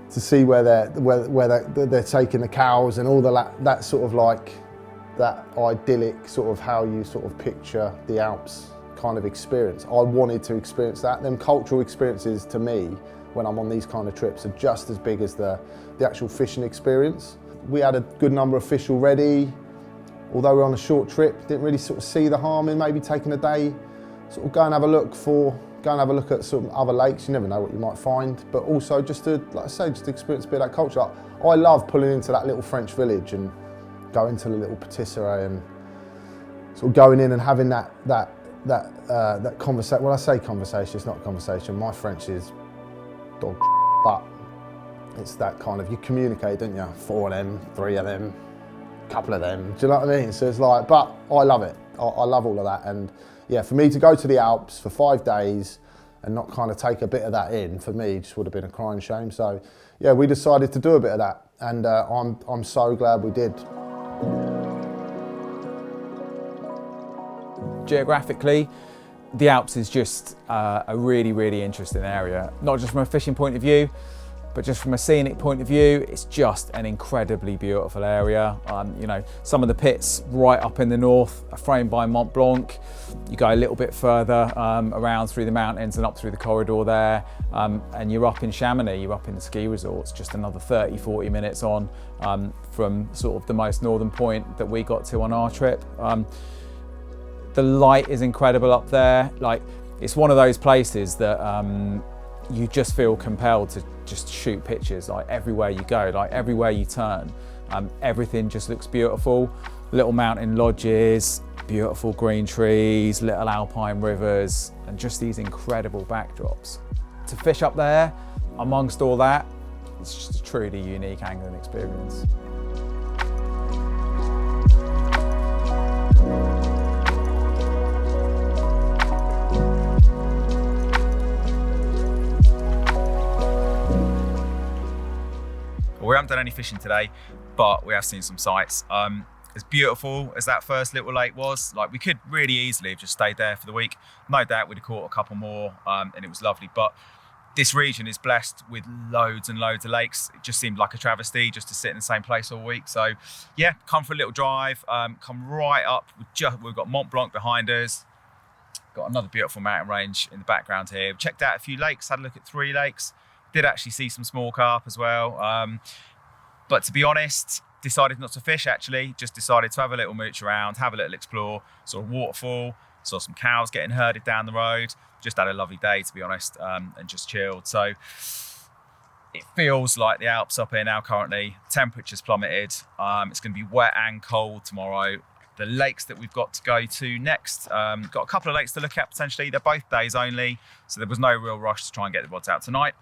see where they're taking the cows and all that sort of like that idyllic sort of how you sort of picture the Alps kind of experience. I wanted to experience that. Them cultural experiences to me when I'm on these kind of trips are just as big as the actual fishing experience. We had a good number of fish already. Although we're on a short trip, didn't really sort of see the harm in maybe taking a day, sort of go and have a look at sort of other lakes. You never know what you might find, but also just to, like I say, just to experience a bit of that culture. I love pulling into that little French village and going to the little patisserie and sort of going in and having that conversation. Well, I say conversation, it's not a conversation. My French is dog, but it's that kind of, you communicate, don't you? 4 of them, 3 of them, couple of them. Do you know what I mean? So it's like, but I love it. I love all of that. And yeah, for me to go to the Alps for 5 days and not kind of take a bit of that in, for me, just would have been a crying shame. So yeah, we decided to do a bit of that. And I'm so glad we did. Geographically, the Alps is just a really, really interesting area. Not just from a fishing point of view, but just from a scenic point of view, it's just an incredibly beautiful area. You know, some of the pits right up in the north are framed by Mont Blanc. You go a little bit further around through the mountains and up through the corridor there, and you're up in Chamonix, you're up in the ski resorts, just another 30, 40 minutes on from sort of the most northern point that we got to on our trip. The light is incredible up there. Like, it's one of those places that you just feel compelled to just shoot pictures, like everywhere you go, like everywhere you turn. Everything just looks beautiful. Little mountain lodges, beautiful green trees, little alpine rivers, and just these incredible backdrops. To fish up there, amongst all that, it's just a truly unique angling experience. We're haven't done any fishing today, but we have seen some sights. As beautiful as that first little lake was, like we could really easily have just stayed there for the week. No doubt we'd have caught a couple more, and it was lovely. But this region is blessed with loads and loads of lakes. It just seemed like a travesty just to sit in the same place all week. So yeah, come for a little drive, come right up. We've got Mont Blanc behind us. Got another beautiful mountain range in the background here. Checked out a few lakes, had a look at 3 lakes. Did actually see some small carp as well. But to be honest, decided not to fish actually. Just decided to have a little mooch around, have a little explore, saw a waterfall, saw some cows getting herded down the road. Just had a lovely day, to be honest, and just chilled. So it feels like the Alps up here now currently. Temperature's plummeted. It's going to be wet and cold tomorrow. The lakes that we've got to go to next, got a couple of lakes to look at potentially. They're both days only, so there was no real rush to try and get the rods out tonight.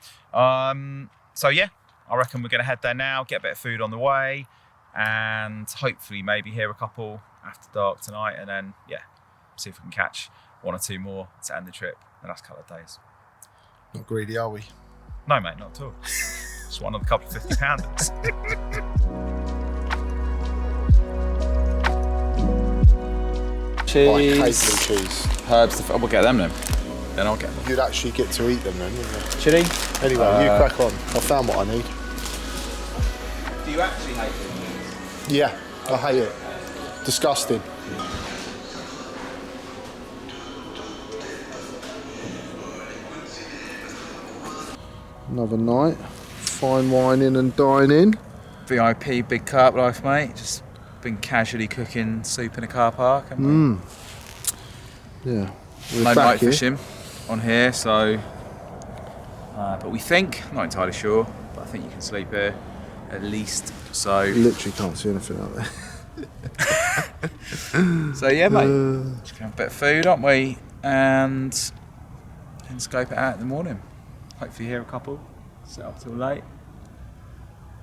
So yeah, I reckon we're going to head there now, get a bit of food on the way, and hopefully maybe hear a couple after dark tonight, and then yeah, see if we can catch 1 or 2 more to end the trip. The last couple of days. Not greedy, are we? No, mate, not at all. Just one of a couple of 50-pounders. I hate blue Cheese. cheese. Herbs, we'll get them then. Then I'll get them. You'd actually get to eat them then, wouldn't you? Chili? Anyway, you crack on. I found what I need. Do you actually hate blue cheese? Yeah, I hate it. Disgusting. Another night, fine wining and dining. VIP big carp life, mate. Just been casually cooking soup in a car park. haven't we? Yeah, we're No back night here. fishing on here, so. But we think, not entirely sure, but I think you can sleep here at least. So. Literally can't see anything out there. So yeah, mate. Just gonna have a bit of food, aren't we? And scope it out in the morning. Hopefully hear a couple. Sit up till late.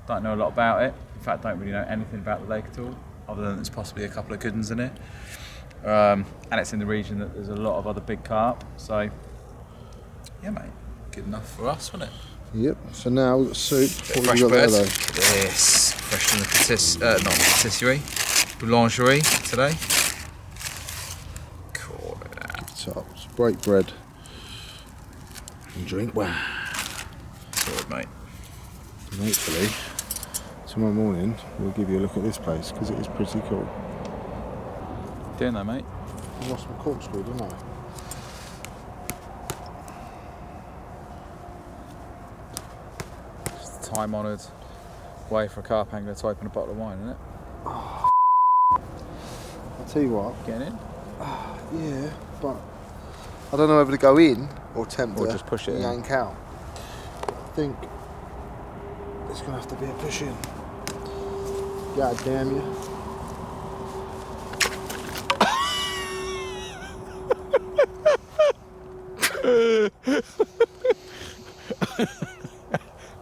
Don't know a lot about it. In fact, don't really know anything about the lake at all, other than there's possibly a couple of good ones in it. And it's in the region that there's a lot of other big carp. So yeah, mate. Good enough for us, wasn't it? Yep, so now we've got soup. What have Fresh we got there bread. though? Yes, fresh from the not patisserie, boulangerie today. Cool. So, it's break bread and drink wine. Sorted, mate. And hopefully, tomorrow morning we'll give you a look at this place because it is pretty cool. Doing that, mate. I lost my corkscrew, didn't I? It's the time-honoured way for a carp angler to open a bottle of wine, isn't it? I'll tell you what. Getting in? Yeah, but I don't know whether to go in or attempt Or to just push it in. yank out. I think it's going to have to be a push in. God damn you.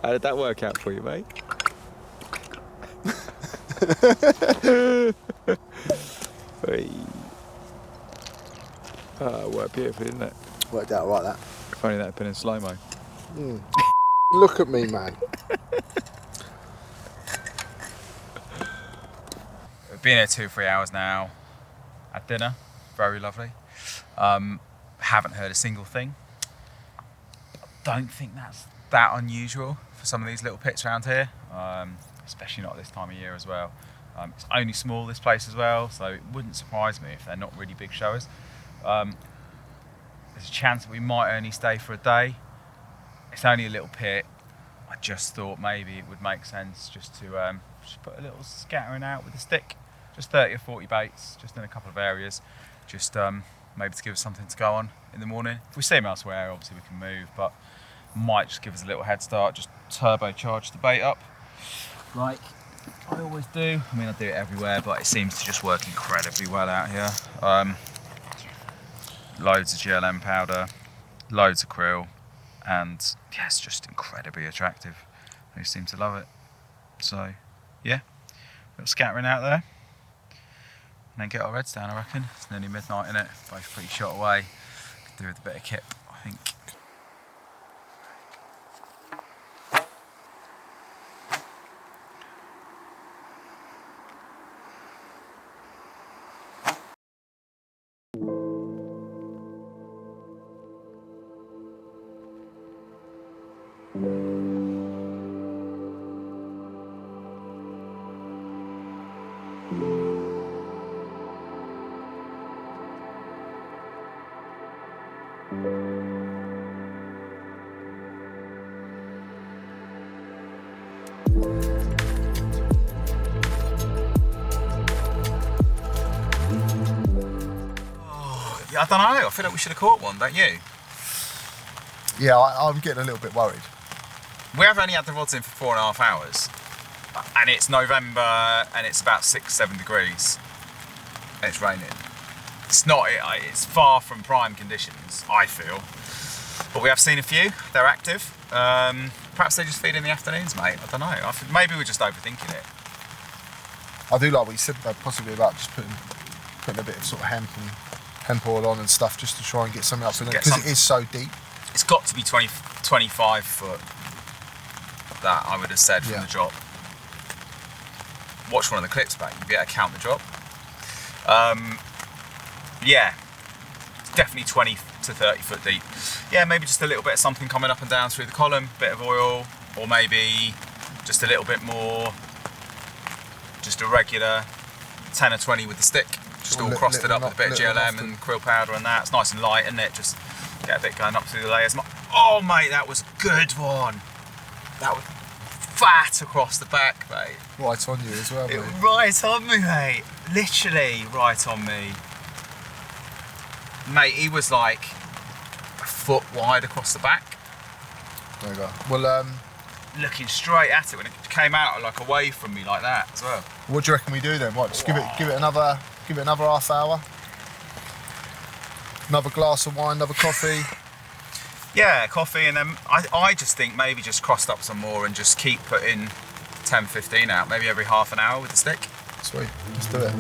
How did that work out for you, mate? Hey. Worked beautifully, didn't it? Worked out right, that. If only that had been in slow-mo. Look at me, man. We've been here 2-3 hours now. At dinner, very lovely. Haven't heard a single thing. Don't think that's that unusual for some of these little pits around here, especially not this time of year as well. It's only small, this place as well, so it wouldn't surprise me if they're not really big showers. There's a chance that we might only stay for a day. It's only a little pit. I just thought maybe it would make sense just to just put a little scattering out with a stick, just 30 or 40 baits, just in a couple of areas, just maybe to give us something to go on in the morning. If we see them elsewhere, obviously we can move, but might just give us a little head start, just turbocharge the bait up, like I always do. I mean, I do it everywhere, but it seems to just work incredibly well out here. Loads of GLM powder, loads of krill, and yeah, it's just incredibly attractive. They seem to love it. So yeah, little scattering out there, and then get our reds down. I reckon it's nearly midnight, innit? Both pretty shot away. Could do with a bit of kip, I think. Yeah, I don't know. I feel like we should have caught one, don't you? Yeah, I'm getting a little bit worried. We have only had the rods in for 4.5 hours, and it's November, and it's about 6-7 degrees, and it's raining. It's not. It's far from prime conditions, I feel. But we have seen a few. They're active. Perhaps they just feed in the afternoons, mate. I don't know. I think maybe we're just overthinking it. I do like what you said though, possibly about just putting a bit of sort of hemp oil on and stuff just to try and get something up for them, because it is so deep. It's got to be 25 foot. That I would have said from the drop. Watch one of the clips back. You'd be able to count the drop. Yeah, definitely 20 to 30 foot deep. Yeah, maybe just a little bit of something coming up and down through the column, bit of oil, or maybe just a little bit more, just a regular 10 or 20 with the stick, just all crusted up with a bit of GLM and krill powder and that. It's nice and light, isn't it? Just get a bit going up through the layers. Oh mate, that was a good one. That was fat across the back, mate. Right on you as well, mate. Right on me, mate. Literally right on me. Mate, he was like a foot wide across the back. There you go. Well, looking straight at it when it came out like away from me like that as well. What do you reckon we do then? What, just give it another half hour? Another glass of wine, another coffee? Yeah, coffee, and then I just think maybe just crossed up some more and just keep putting 10, 15 out, maybe every half an hour with the stick. Sweet, let's do it.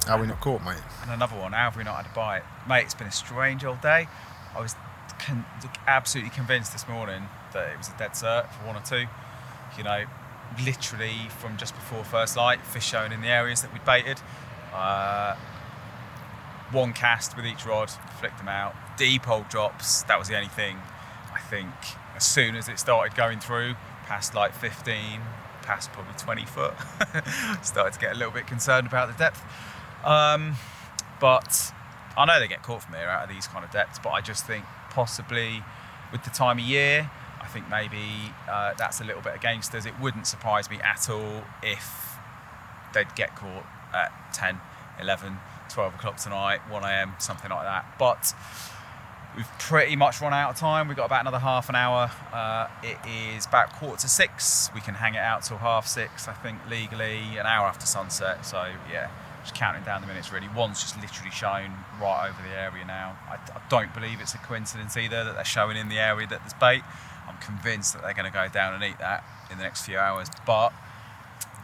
How are we not caught, mate? And another one, how have we not had a bite? Mate, it's been a strange old day. I was absolutely convinced this morning that it was a dead cert for one or two. You know, literally from just before first light, fish showing in the areas that we'd baited. One cast with each rod, flicked them out. Deep old drops, that was the only thing. I think as soon as it started going through, past like 15, past probably 20 foot, started to get a little bit concerned about the depth. But I know they get caught from here out of these kind of depths, but I just think possibly with the time of year, I think maybe that's a little bit against us. It wouldn't surprise me at all if they'd get caught at 10, 11, 12 o'clock tonight, 1 a.m, something like that. But we've pretty much run out of time. We've got about another half an hour. It is about 5:45. We can hang it out till 6:30, I think, legally, an hour after sunset. So yeah, just counting down the minutes really. One's just literally shown right over the area now. I don't believe it's a coincidence either that they're showing in the area that there's bait. I'm convinced that they're going to go down and eat that in the next few hours, but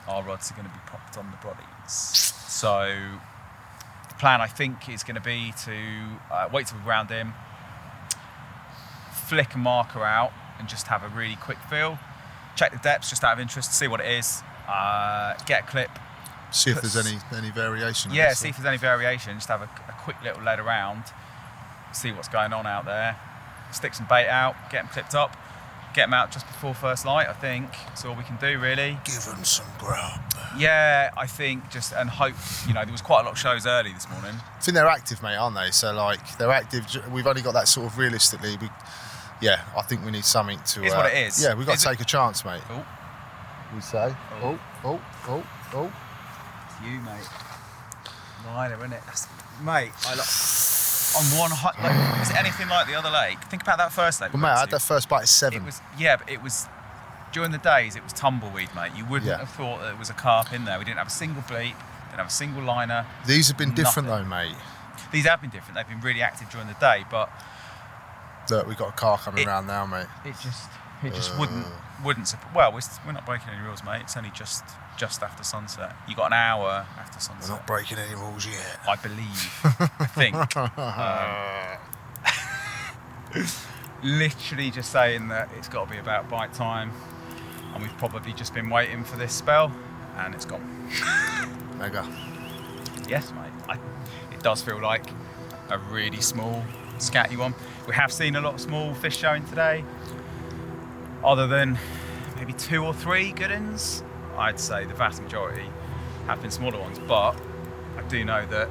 our rods are going to be popped on the brodies. So the plan, I think, is going to be to wait till we ground in, flick a marker out and just have a really quick feel, check the depths just out of interest, see what it is, get a clip, see if there's any variation. Yeah, see if there's any variation. Just have a quick little lead around, see what's going on out there, stick some bait out, get them clipped up, get them out just before first light. I think that's all we can do really. Give them some grub. Yeah, I think just, and hope, you know, there was quite a lot of shows early this morning. I think they're active, mate, aren't they? So like they're active. We've only got that sort of realistically. Yeah, I think we need something to. It's what it is. Yeah, we've got to take a chance, mate. Oh. We say. Oh. It's you, mate. Liner, isn't it? Mate, on one hot, like, is it anything like the other lake? Think about that first lake. Well, mate, I had that first bite at 7. But it was during the days. It was tumbleweed, mate. You wouldn't have thought that there was a carp in there. We didn't have a single bleat. Didn't have a single liner. These have been different though, mate. These have been different. They've been really active during the day, but Look, we've got a car coming round now, mate. It just wouldn't support. Well, we're not breaking any rules, mate. It's only just after sunset. You got an hour after sunset. We're not breaking any rules yet. I believe. I think. Literally just saying that it's got to be about bite time, and we've probably just been waiting for this spell, and it's gone. Mega. Yes, mate. It does feel like a really small, scatty one. We have seen a lot of small fish showing today. Other than maybe 2 or 3 good uns, I'd say the vast majority have been smaller ones, but I do know that.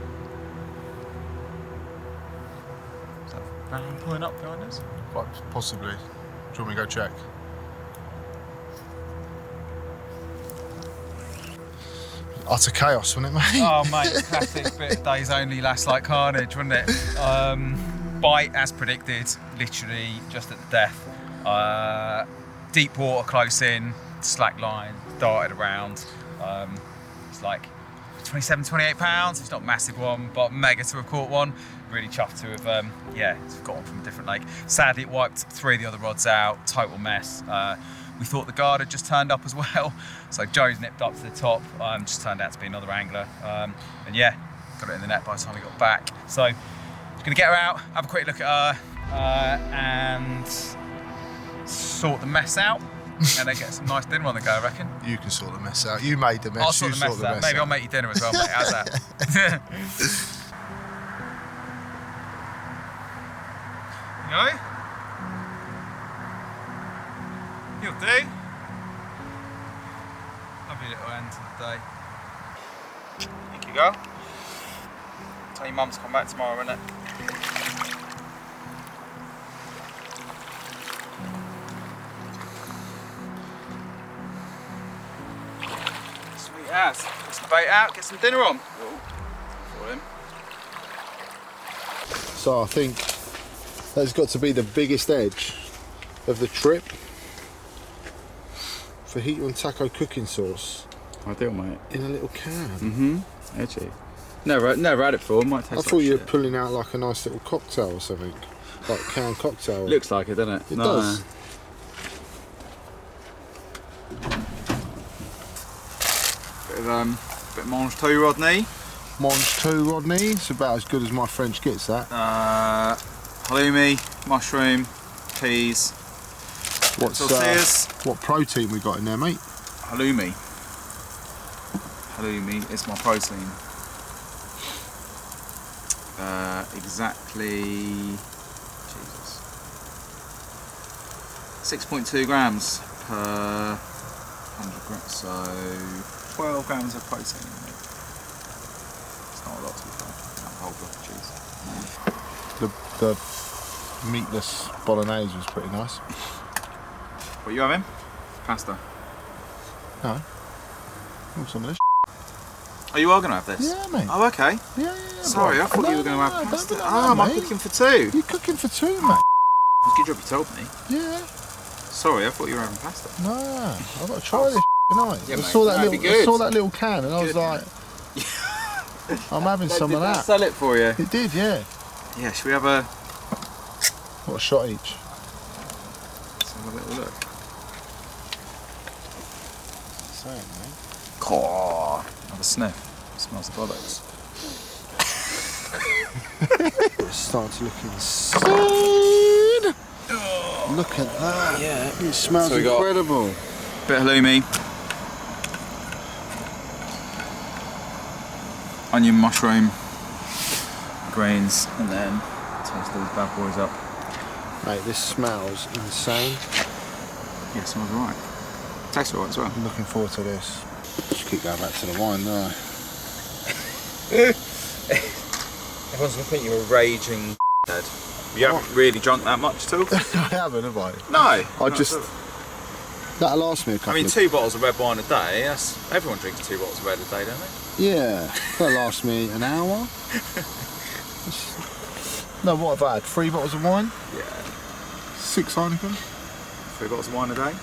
Is that a van pulling up behind us? Quite possibly. Do you want me to go check? Utter chaos, wasn't it, mate? Oh, mate, classic bit of days only, last like carnage, wasn't it? Bite as predicted, literally just at the death. Deep water close in, slack line, darted around. It's like 27, 28 pounds. It's not a massive one, but mega to have caught one. Really chuffed to have, got one from a different lake. Sadly, it wiped 3 of the other rods out, total mess. We thought the guard had just turned up as well. So Joe's nipped up to the top, just turned out to be another angler. And yeah, got it in the net by the time we got back. So, gonna get her out, have a quick look at her, and sort the mess out. And then get some nice dinner on the go, I reckon. You can sort the mess out. You made the mess. I'll sort the mess out. Maybe I'll make you dinner as well, mate. How's that? You go. You'll do. Lovely little end to the day. Thank you, girl. Tell your mum to come back tomorrow, innit? Sweet ass. Get some bait out, get some dinner on. For him. So I think that's got to be the biggest edge of the trip. Fajita and taco cooking sauce. Ideal, mate. In a little can. Mm-hmm. Edgy. Never had it before. Might taste I thought you were pulling out like a nice little cocktail or something. Like a can cocktail. Looks like it, doesn't it? It does. Bit of mange tout, Rodney. Mange tout, Rodney. It's about as good as my French gets, that. Halloumi, mushroom, peas. What protein we got in there, mate? Halloumi. Halloumi is my protein. Exactly. Jesus. 6.2 grams per 100 grams, so 12 grams of protein in it. It's not a lot to be fair. Not a whole block of cheese. The meatless bolognese was pretty nice. What are you having? Pasta. No. Want some of this? Oh, you are going to have this? Yeah, mate. Oh, okay. Yeah. Sorry, I thought you were going to have pasta. Am I cooking for 2? You're cooking for 2, mate. It's a good job you told me. Yeah. Sorry, I thought you were having pasta. No, I've got to try this tonight. Yeah, I saw that little can and I was Good. like, I'm having some of that. Sell it for you. It did, yeah. Yeah, should we have a... What, a shot each? Let's have a little look. Same, mate. Oh, have a sniff. It smells the bollocks. It's starting to look insane. Look at that. Yeah. It smells So we got incredible. Bit of halloumi. Onion, mushroom, greens, and then toast these bad boys up. Mate, this smells insane. Yeah, it smells alright. Tastes alright as well. I'm looking forward to this. Just keep going back to the wine, don't I? Everyone's looking at you a raging head. You haven't really drunk that much at all? I haven't, have I? No. That'll last me a couple I mean, 2 bottles of red wine a day, everyone drinks 2 bottles of red a day, don't they? Yeah, that'll last me an hour. No, what have I had? 3 bottles of wine? Yeah. 6 Heineken? 3 bottles of wine a day?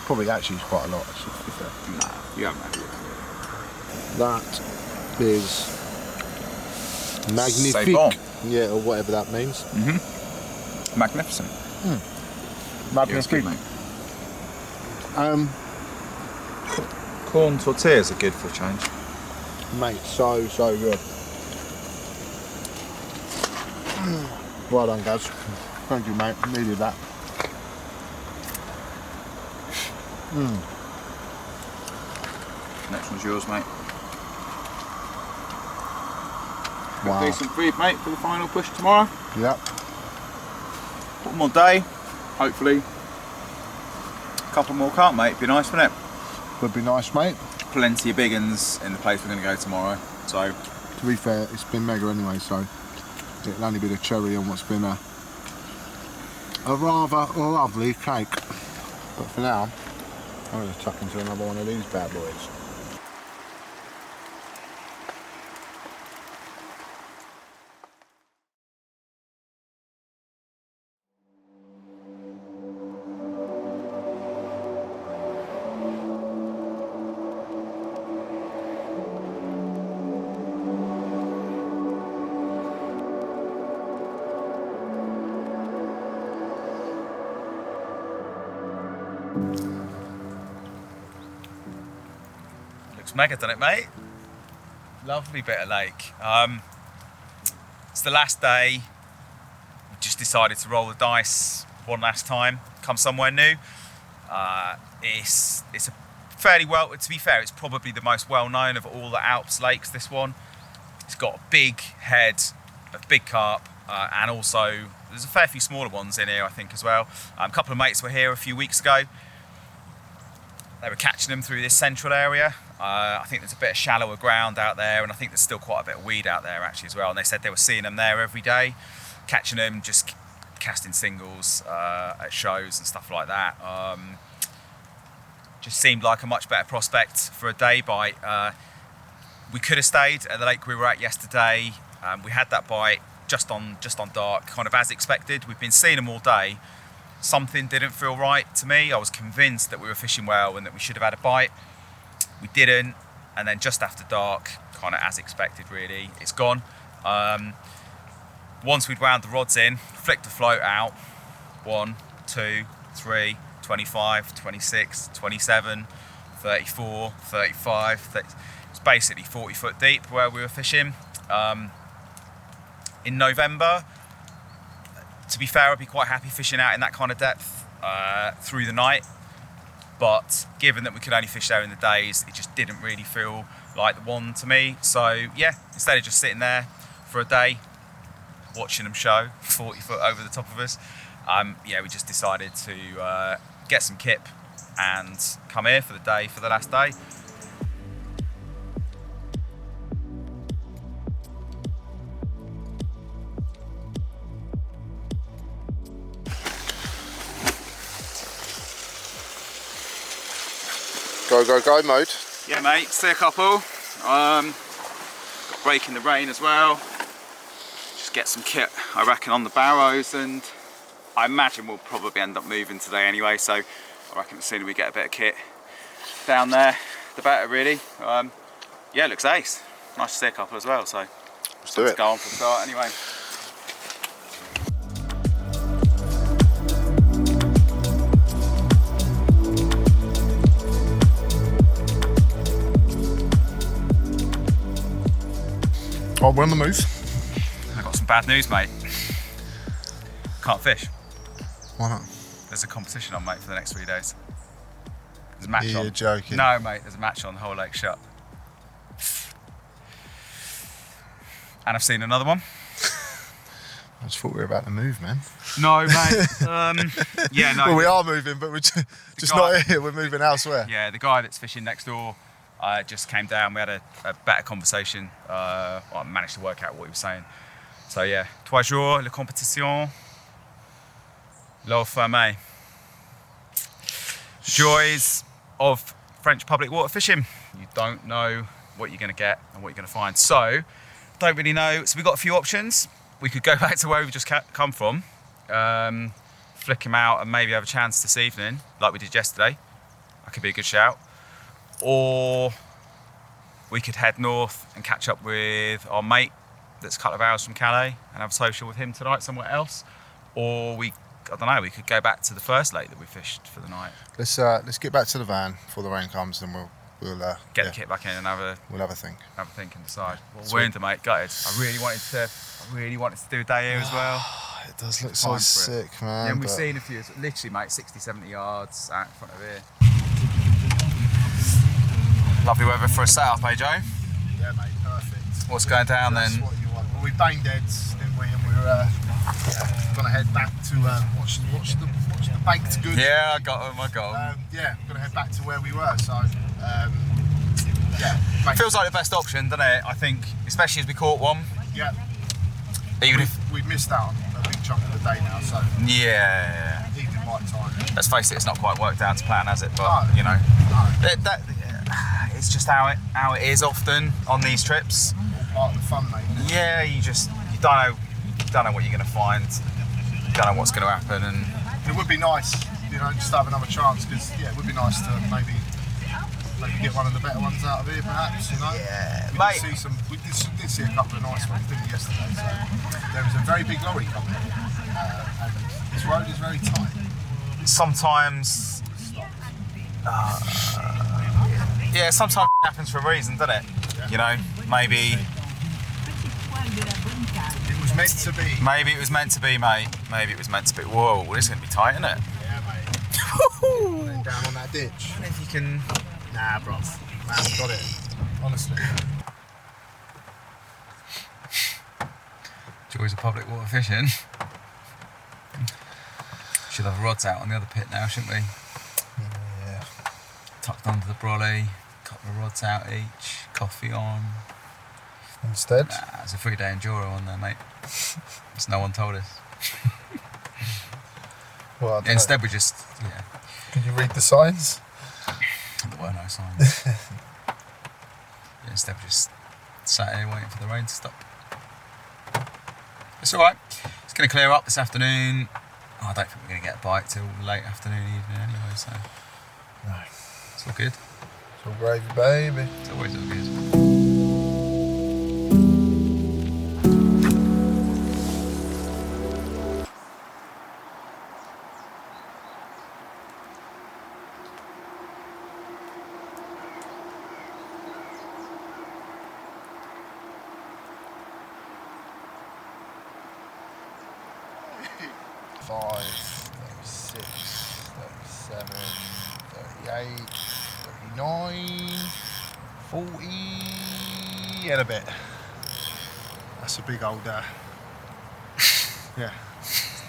Probably actually is quite a lot, actually, to be fair. No, you haven't had it. That is Magnifique. C'est bon. Yeah, or whatever that means. Magnificent. Magnifique. Mate. Corn tortillas are good for a change. Mate, so good. Well done, Gaz. Thank you, mate. Needed that. Next one's yours, mate. Wow. Decent food, mate, for the final push tomorrow. Yep. One more day, hopefully. A couple more carp, mate. Be nice, wouldn't it? Would be nice, mate. Plenty of big uns in the place we're going to go tomorrow. So, To be fair, it's been mega anyway, so it'll only be the cherry on what's been a rather lovely cake. But for now, I'm going to tuck into another one of these bad boys. looks mega, doesn't it, mate? Lovely bit of lake. It's the last day. We just decided to roll the dice one last time, come somewhere new. It's a fairly well, to be fair, it's probably the most well-known of all the Alps lakes, this one. It's got a big head of big carp, and also there's a fair few smaller ones in here, I think, as well. A couple of mates were here a few weeks ago. They were catching them through this central area. I think there's a bit of shallower ground out there, and I think there's still quite a bit of weed out there actually as well. And they said they were seeing them there every day, catching them, just casting singles at shows and stuff like that. Just seemed like a much better prospect for a day bite. We could have stayed at the lake we were at yesterday. We had that bite just on dark, kind of as expected. We've been seeing them all day. Something didn't feel right to me. I was convinced that we were fishing well and that we should have had a bite. We didn't, and then just after dark, kind of as expected really, it's gone. Once we'd wound the rods in, flicked the float out, 1, 2, 3, 25, 26, 27, 34, 35, 30, it's basically 40 foot deep where we were fishing. In November, to be fair, I'd be quite happy fishing out in that kind of depth through the night. But given that we could only fish there in the days, it just didn't really feel like the one to me. So yeah, instead of just sitting there for a day, watching them show 40 foot over the top of us, yeah, we just decided to get some kip and come here for the day, for the last day. Go, go, go mode. Yeah, mate, see a couple. Got a break in the rain as well. Just get some kit, I reckon, on the barrows, and I imagine we'll probably end up moving today anyway, so I reckon the sooner we get a bit of kit down there, the better, really. Yeah, it looks ace. Nice to see a couple as well, so Let's do it. go on for the start anyway. Oh, we're on the move. I've got some bad news, mate. Can't fish. Why not? There's a competition on, mate, for the next 3 days. There's a match on. You're joking. No, mate, there's a match on, the whole lake shut. And I've seen another one. I just thought we were about to move, man. No, mate. Yeah, no. Well, we are moving, but we're just not here. We're moving elsewhere. Yeah, the guy that's fishing next door just came down. We had a better conversation. Well, I managed to work out what he was saying. So yeah, 3 jours, la compétition, l'eau fermée. Joys of French public water fishing. You don't know what you're going to get and what you're going to find. So, don't really know. So we've got a few options. We could go back to where we've just come from, flick them out and maybe have a chance this evening, like we did yesterday. That could be a good shout. Or we could head north and catch up with our mate that's a couple of hours from Calais and have a social with him tonight somewhere else, or I don't know, we could go back to the first lake that we fished for the night. Let's get back to the van before the rain comes, and we'll get the kit back in and we'll have a think. Have a think and decide. Well, we're into, mate. Gutted. I really wanted to do a day here as well. It does look so sick, man. Yeah, and we've seen a few. Literally, mate, 60, 70 yards out in front of here. Lovely weather for a setup, eh, Joe? Yeah, mate, perfect. What's going down then? That's what you want. Well, we banged heads, didn't we? And we're gonna head back to watch the baked goods. Yeah, I got them. Yeah, we're gonna head back to where we were. So, yeah. Feels like the best option, doesn't it? I think, especially as we caught one. Yeah. Even if we've missed out on a big chunk of the day now, so yeah. evening right time. Let's face it, it's not quite worked out to plan, has it? But No. you know, No. it's just how it is often on these trips. All part of the fun, mate. Yeah, you don't know what you're going to find. You don't know what's going to happen, and it would be nice, just to have another chance, because it would be nice to maybe get one of the better ones out of here, perhaps. Yeah, we mate. did see a couple of nice ones, didn't we, yesterday? So there was a very big lorry coming, and this road is very tight. Sometimes, sometimes it happens for a reason, doesn't it? Yeah. Maybe it was meant to be. Maybe it was meant to be, mate. Maybe it was meant to be. Whoa, this is going to be tight, isn't it? Yeah, mate. Running down on that ditch. I don't know if you can. Nah, bro. Man's got it. Honestly. Joys of public water fishing. Should have rods out on the other pit now, shouldn't we? Yeah. Tucked under the brolly, couple of rods out each, coffee on. Instead? Nah, it's a 3-day enduro on there, mate. It's no one told us. Well, Instead, we just, Could you read the signs? There were no signs. Instead, we just sat here waiting for the rain to stop. It's alright. It's going to clear up this afternoon. I don't think we're going to get a bite till late afternoon, evening anyway, so. No. It's all good. It's all gravy, baby. It's always all good. Five, 36, 37, 38, 39, 40 and a bit. That's a big old, yeah,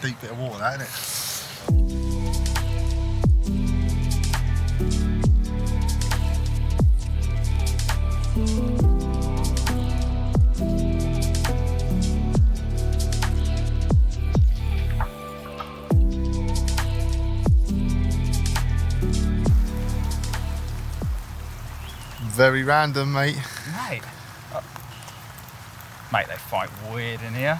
deep bit of water, that, isn't it? Very random, mate. Mate, they fight weird in here.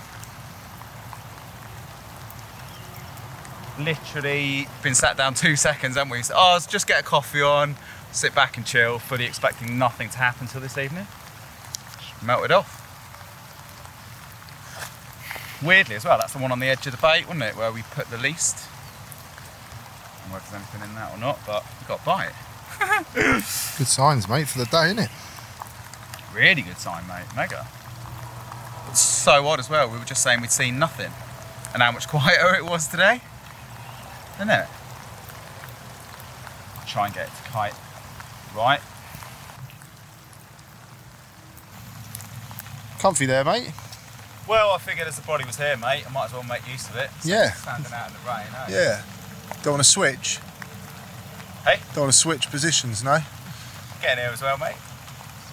Literally been sat down 2 seconds, haven't we? So, let's just get a coffee on, sit back and chill, fully expecting nothing to happen till this evening. Just melted off. Weirdly as well, that's the one on the edge of the bait, wasn't it? Where we put the least. I don't know if there's anything in that or not, but we got a bite. Good signs, mate, for the day, isn't it? Really good sign, mate. Mega. It's so odd as well. We were just saying we'd seen nothing, and how much quieter it was today, isn't it? I'll try and get it to kite right. Comfy there, mate. Well, I figured as the body was here, mate, I might as well make use of it. Yeah. Standing out in the rain, eh? Yeah. Don't want to switch. Hey? Don't want to switch positions, no? Getting here as well, mate.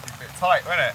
It's a bit tight, wasn't it?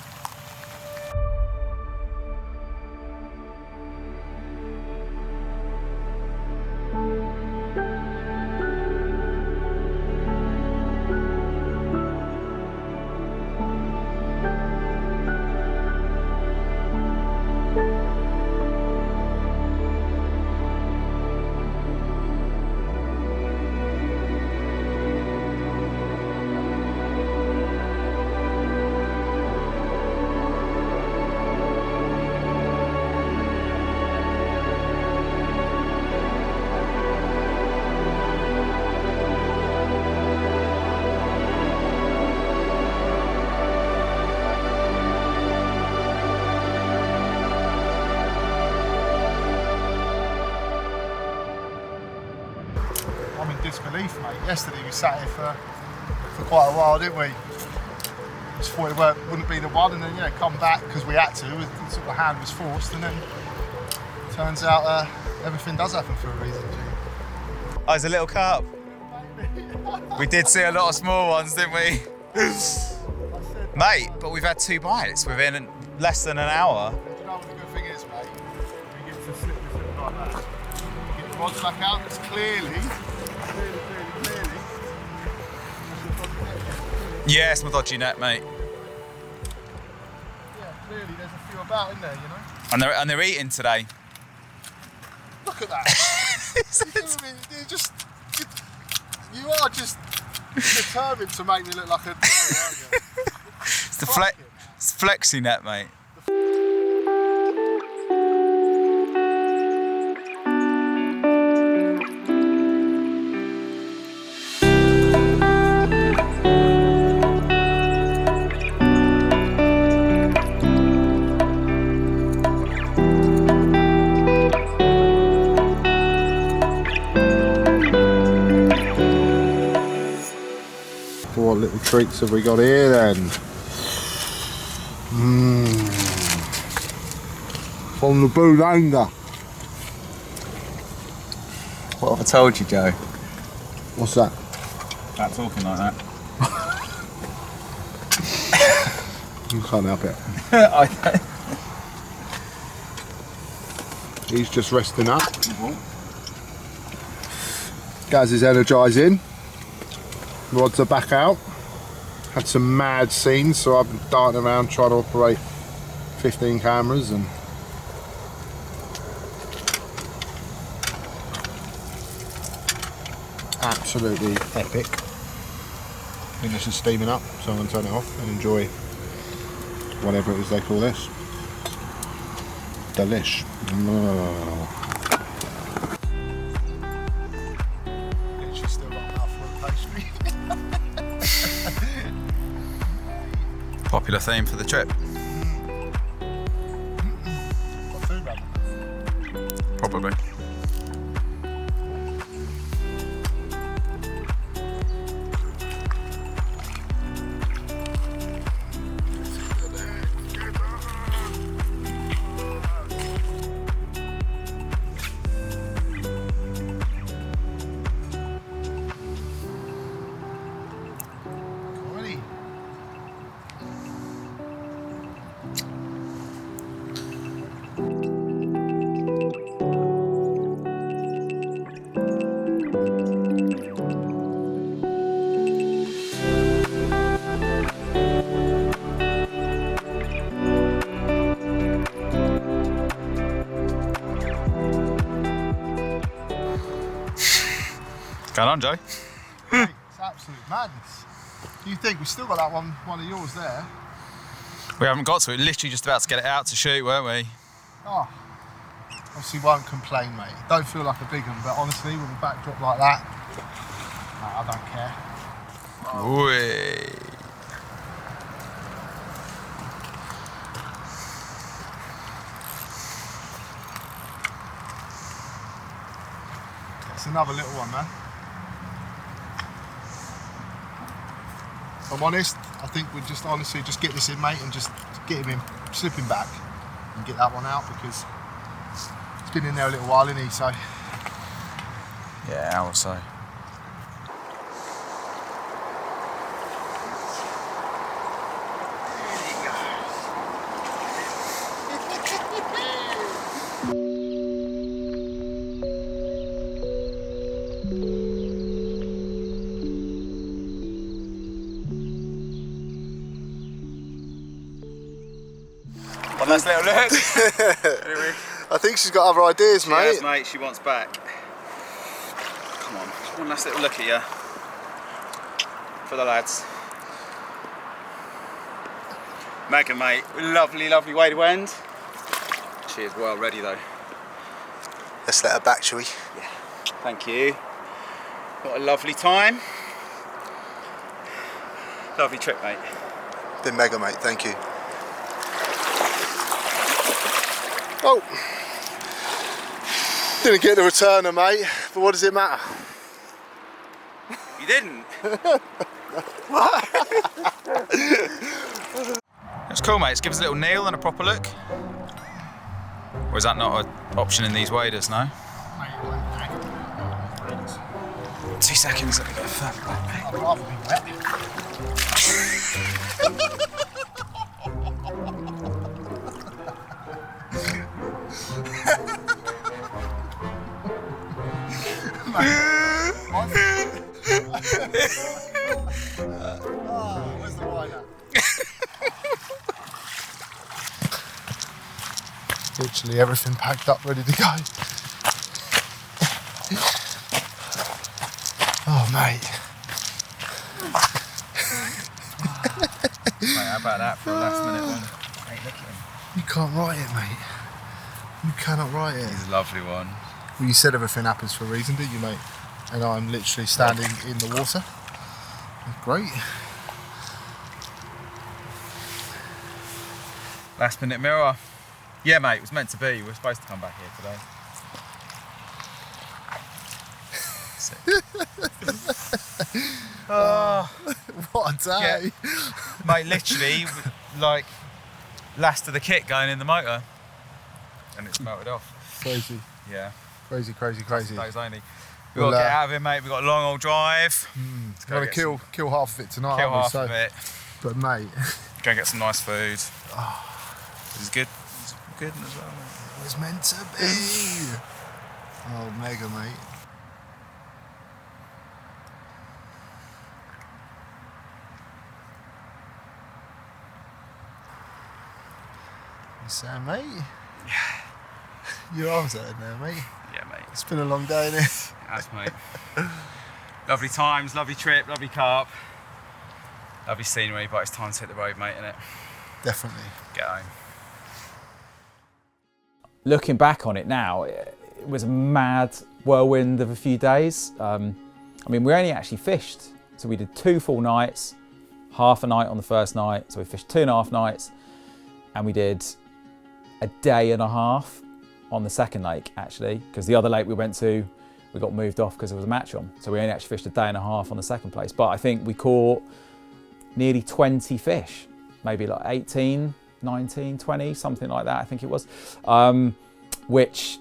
disbelief, mate. Yesterday we sat here for quite a while, didn't we? Just thought it wouldn't be the one, and then come back because we had to. Sort of hand was forced, and then turns out everything does happen for a reason. Oh, it's a little carp. We did see a lot of small ones, didn't we? Mate, but we've had 2 bites within less than an hour. Do you know what the good thing is, mate? We get to slip this in like that. Get the rods back out. It's clearly. Yeah, it's my dodgy net, mate. Yeah, clearly there's a few about, isn't there, And they're eating today. Look at that. You are just determined to make me look like a dog, aren't you? It's the it's flexi net, mate. What little treats have we got here then? From the Boulanga. What have I told you, Joe? What's that? About talking like that. You can't help it. He's just resting up. Gaz is energising. Rods are back out. Had some mad scenes, so I've been darting around trying to operate 15 cameras and absolutely epic. I think this is steaming up, so I'm going to turn it off and enjoy whatever it is they call this. Delish. She's still got enough for a pastry. Popular theme for the trip. What food, man? Probably. Going on, Joe? Mate, it's absolute madness. Do you think we've still got that one of yours there? We haven't got to it. Literally just about to get it out to shoot, weren't we? Oh, obviously won't complain, mate. Don't feel like a big one, but honestly, with a backdrop like that, mate, I don't care. Whee. It's another little one, man. If I'm honest, I think we'll just honestly just get this in, mate, and just get him in, slip him back and get that one out because it's been in there a little while, isn't he? So Yeah, hour or so. One last little look. Anyway. I think she's got other ideas, mate. Yes, mate, she wants back. Come on, just one last little look at you. For the lads. Megan, mate, lovely, lovely way to end. She is well ready though. Let's let her back, shall we? Yeah, thank you. What a lovely time. Lovely trip, mate. Been mega, mate, thank you. Oh, didn't get the returner, mate, but what does it matter? You didn't? It's cool, mate. It gives us a little kneel and a proper look. Or is that not an option in these waders, no? 2 seconds, let me go further back, mate. I'd rather be wet. Where's the wine at? Literally everything packed up, ready to go. Oh, mate. Mate, how about that for a last minute one? Mate, look at him. You can't write it, mate. You cannot write it. He's a lovely one. Well, you said everything happens for a reason, didn't you, mate? And I'm literally standing in the water. Great. Last minute mirror. Yeah, mate, it was meant to be. We were supposed to come back here today. What a day. Yeah. Mate, literally, like, last of the kit going in the motor. And it's melted off. Crazy. Yeah. Crazy, crazy, crazy. Those only. We've got to get out of here, mate. We've got a long old drive. Got to kill half of it tonight, Kill haven't we? half of it. But, mate. Go and get some nice food. This is good. It's good as well, mate. It was meant to be. Oh, mega, mate. You saying, mate? Yeah. Your arms hurting there, mate. Yeah, mate. It's been a long day, isn't it? That's mate. Lovely times, lovely trip, lovely carp. Lovely scenery, but it's time to hit the road, mate, innit? Definitely. Get home. Looking back on it now, it was a mad whirlwind of a few days. I mean, we only actually fished. So we did 2 full nights, half a night on the first night. So we fished 2.5 nights, and we did a day and a half on the second lake, actually, because the other lake we went to, we got moved off because there was a match on. So we only actually fished a day and a half on the second place. But I think we caught nearly 20 fish, maybe like 18, 19, 20, something like that, I think it was. Which,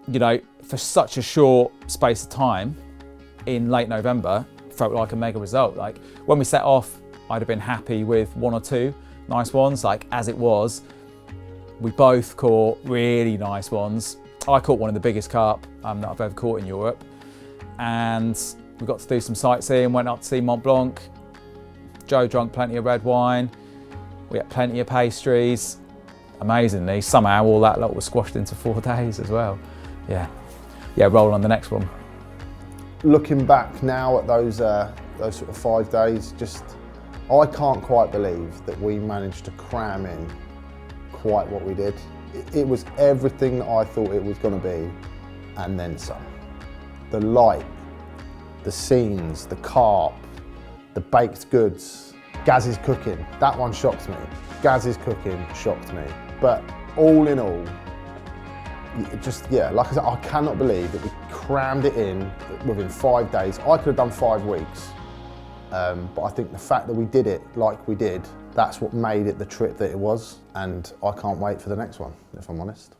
you know, for such a short space of time in late November, felt like a mega result. Like when we set off, I'd have been happy with 1 or 2 nice ones. Like as it was, we both caught really nice ones. I caught one of the biggest carp that I've ever caught in Europe. And we got to do some sightseeing, went up to see Mont Blanc. Joe drank plenty of red wine. We had plenty of pastries. Amazingly, somehow all that lot was squashed into 4 days as well. Yeah, roll on the next one. Looking back now at those sort of 5 days, I can't quite believe that we managed to cram in quite what we did. It was everything that I thought it was going to be, and then some. The light, the scenes, the carp, the baked goods, Gaz's cooking, that one shocked me. Gaz's cooking shocked me. But all in all, like I said, I cannot believe that we crammed it in within 5 days. I could have done 5 weeks, but I think the fact that we did it like we did, that's what made it the trip that it was, and I can't wait for the next one, if I'm honest.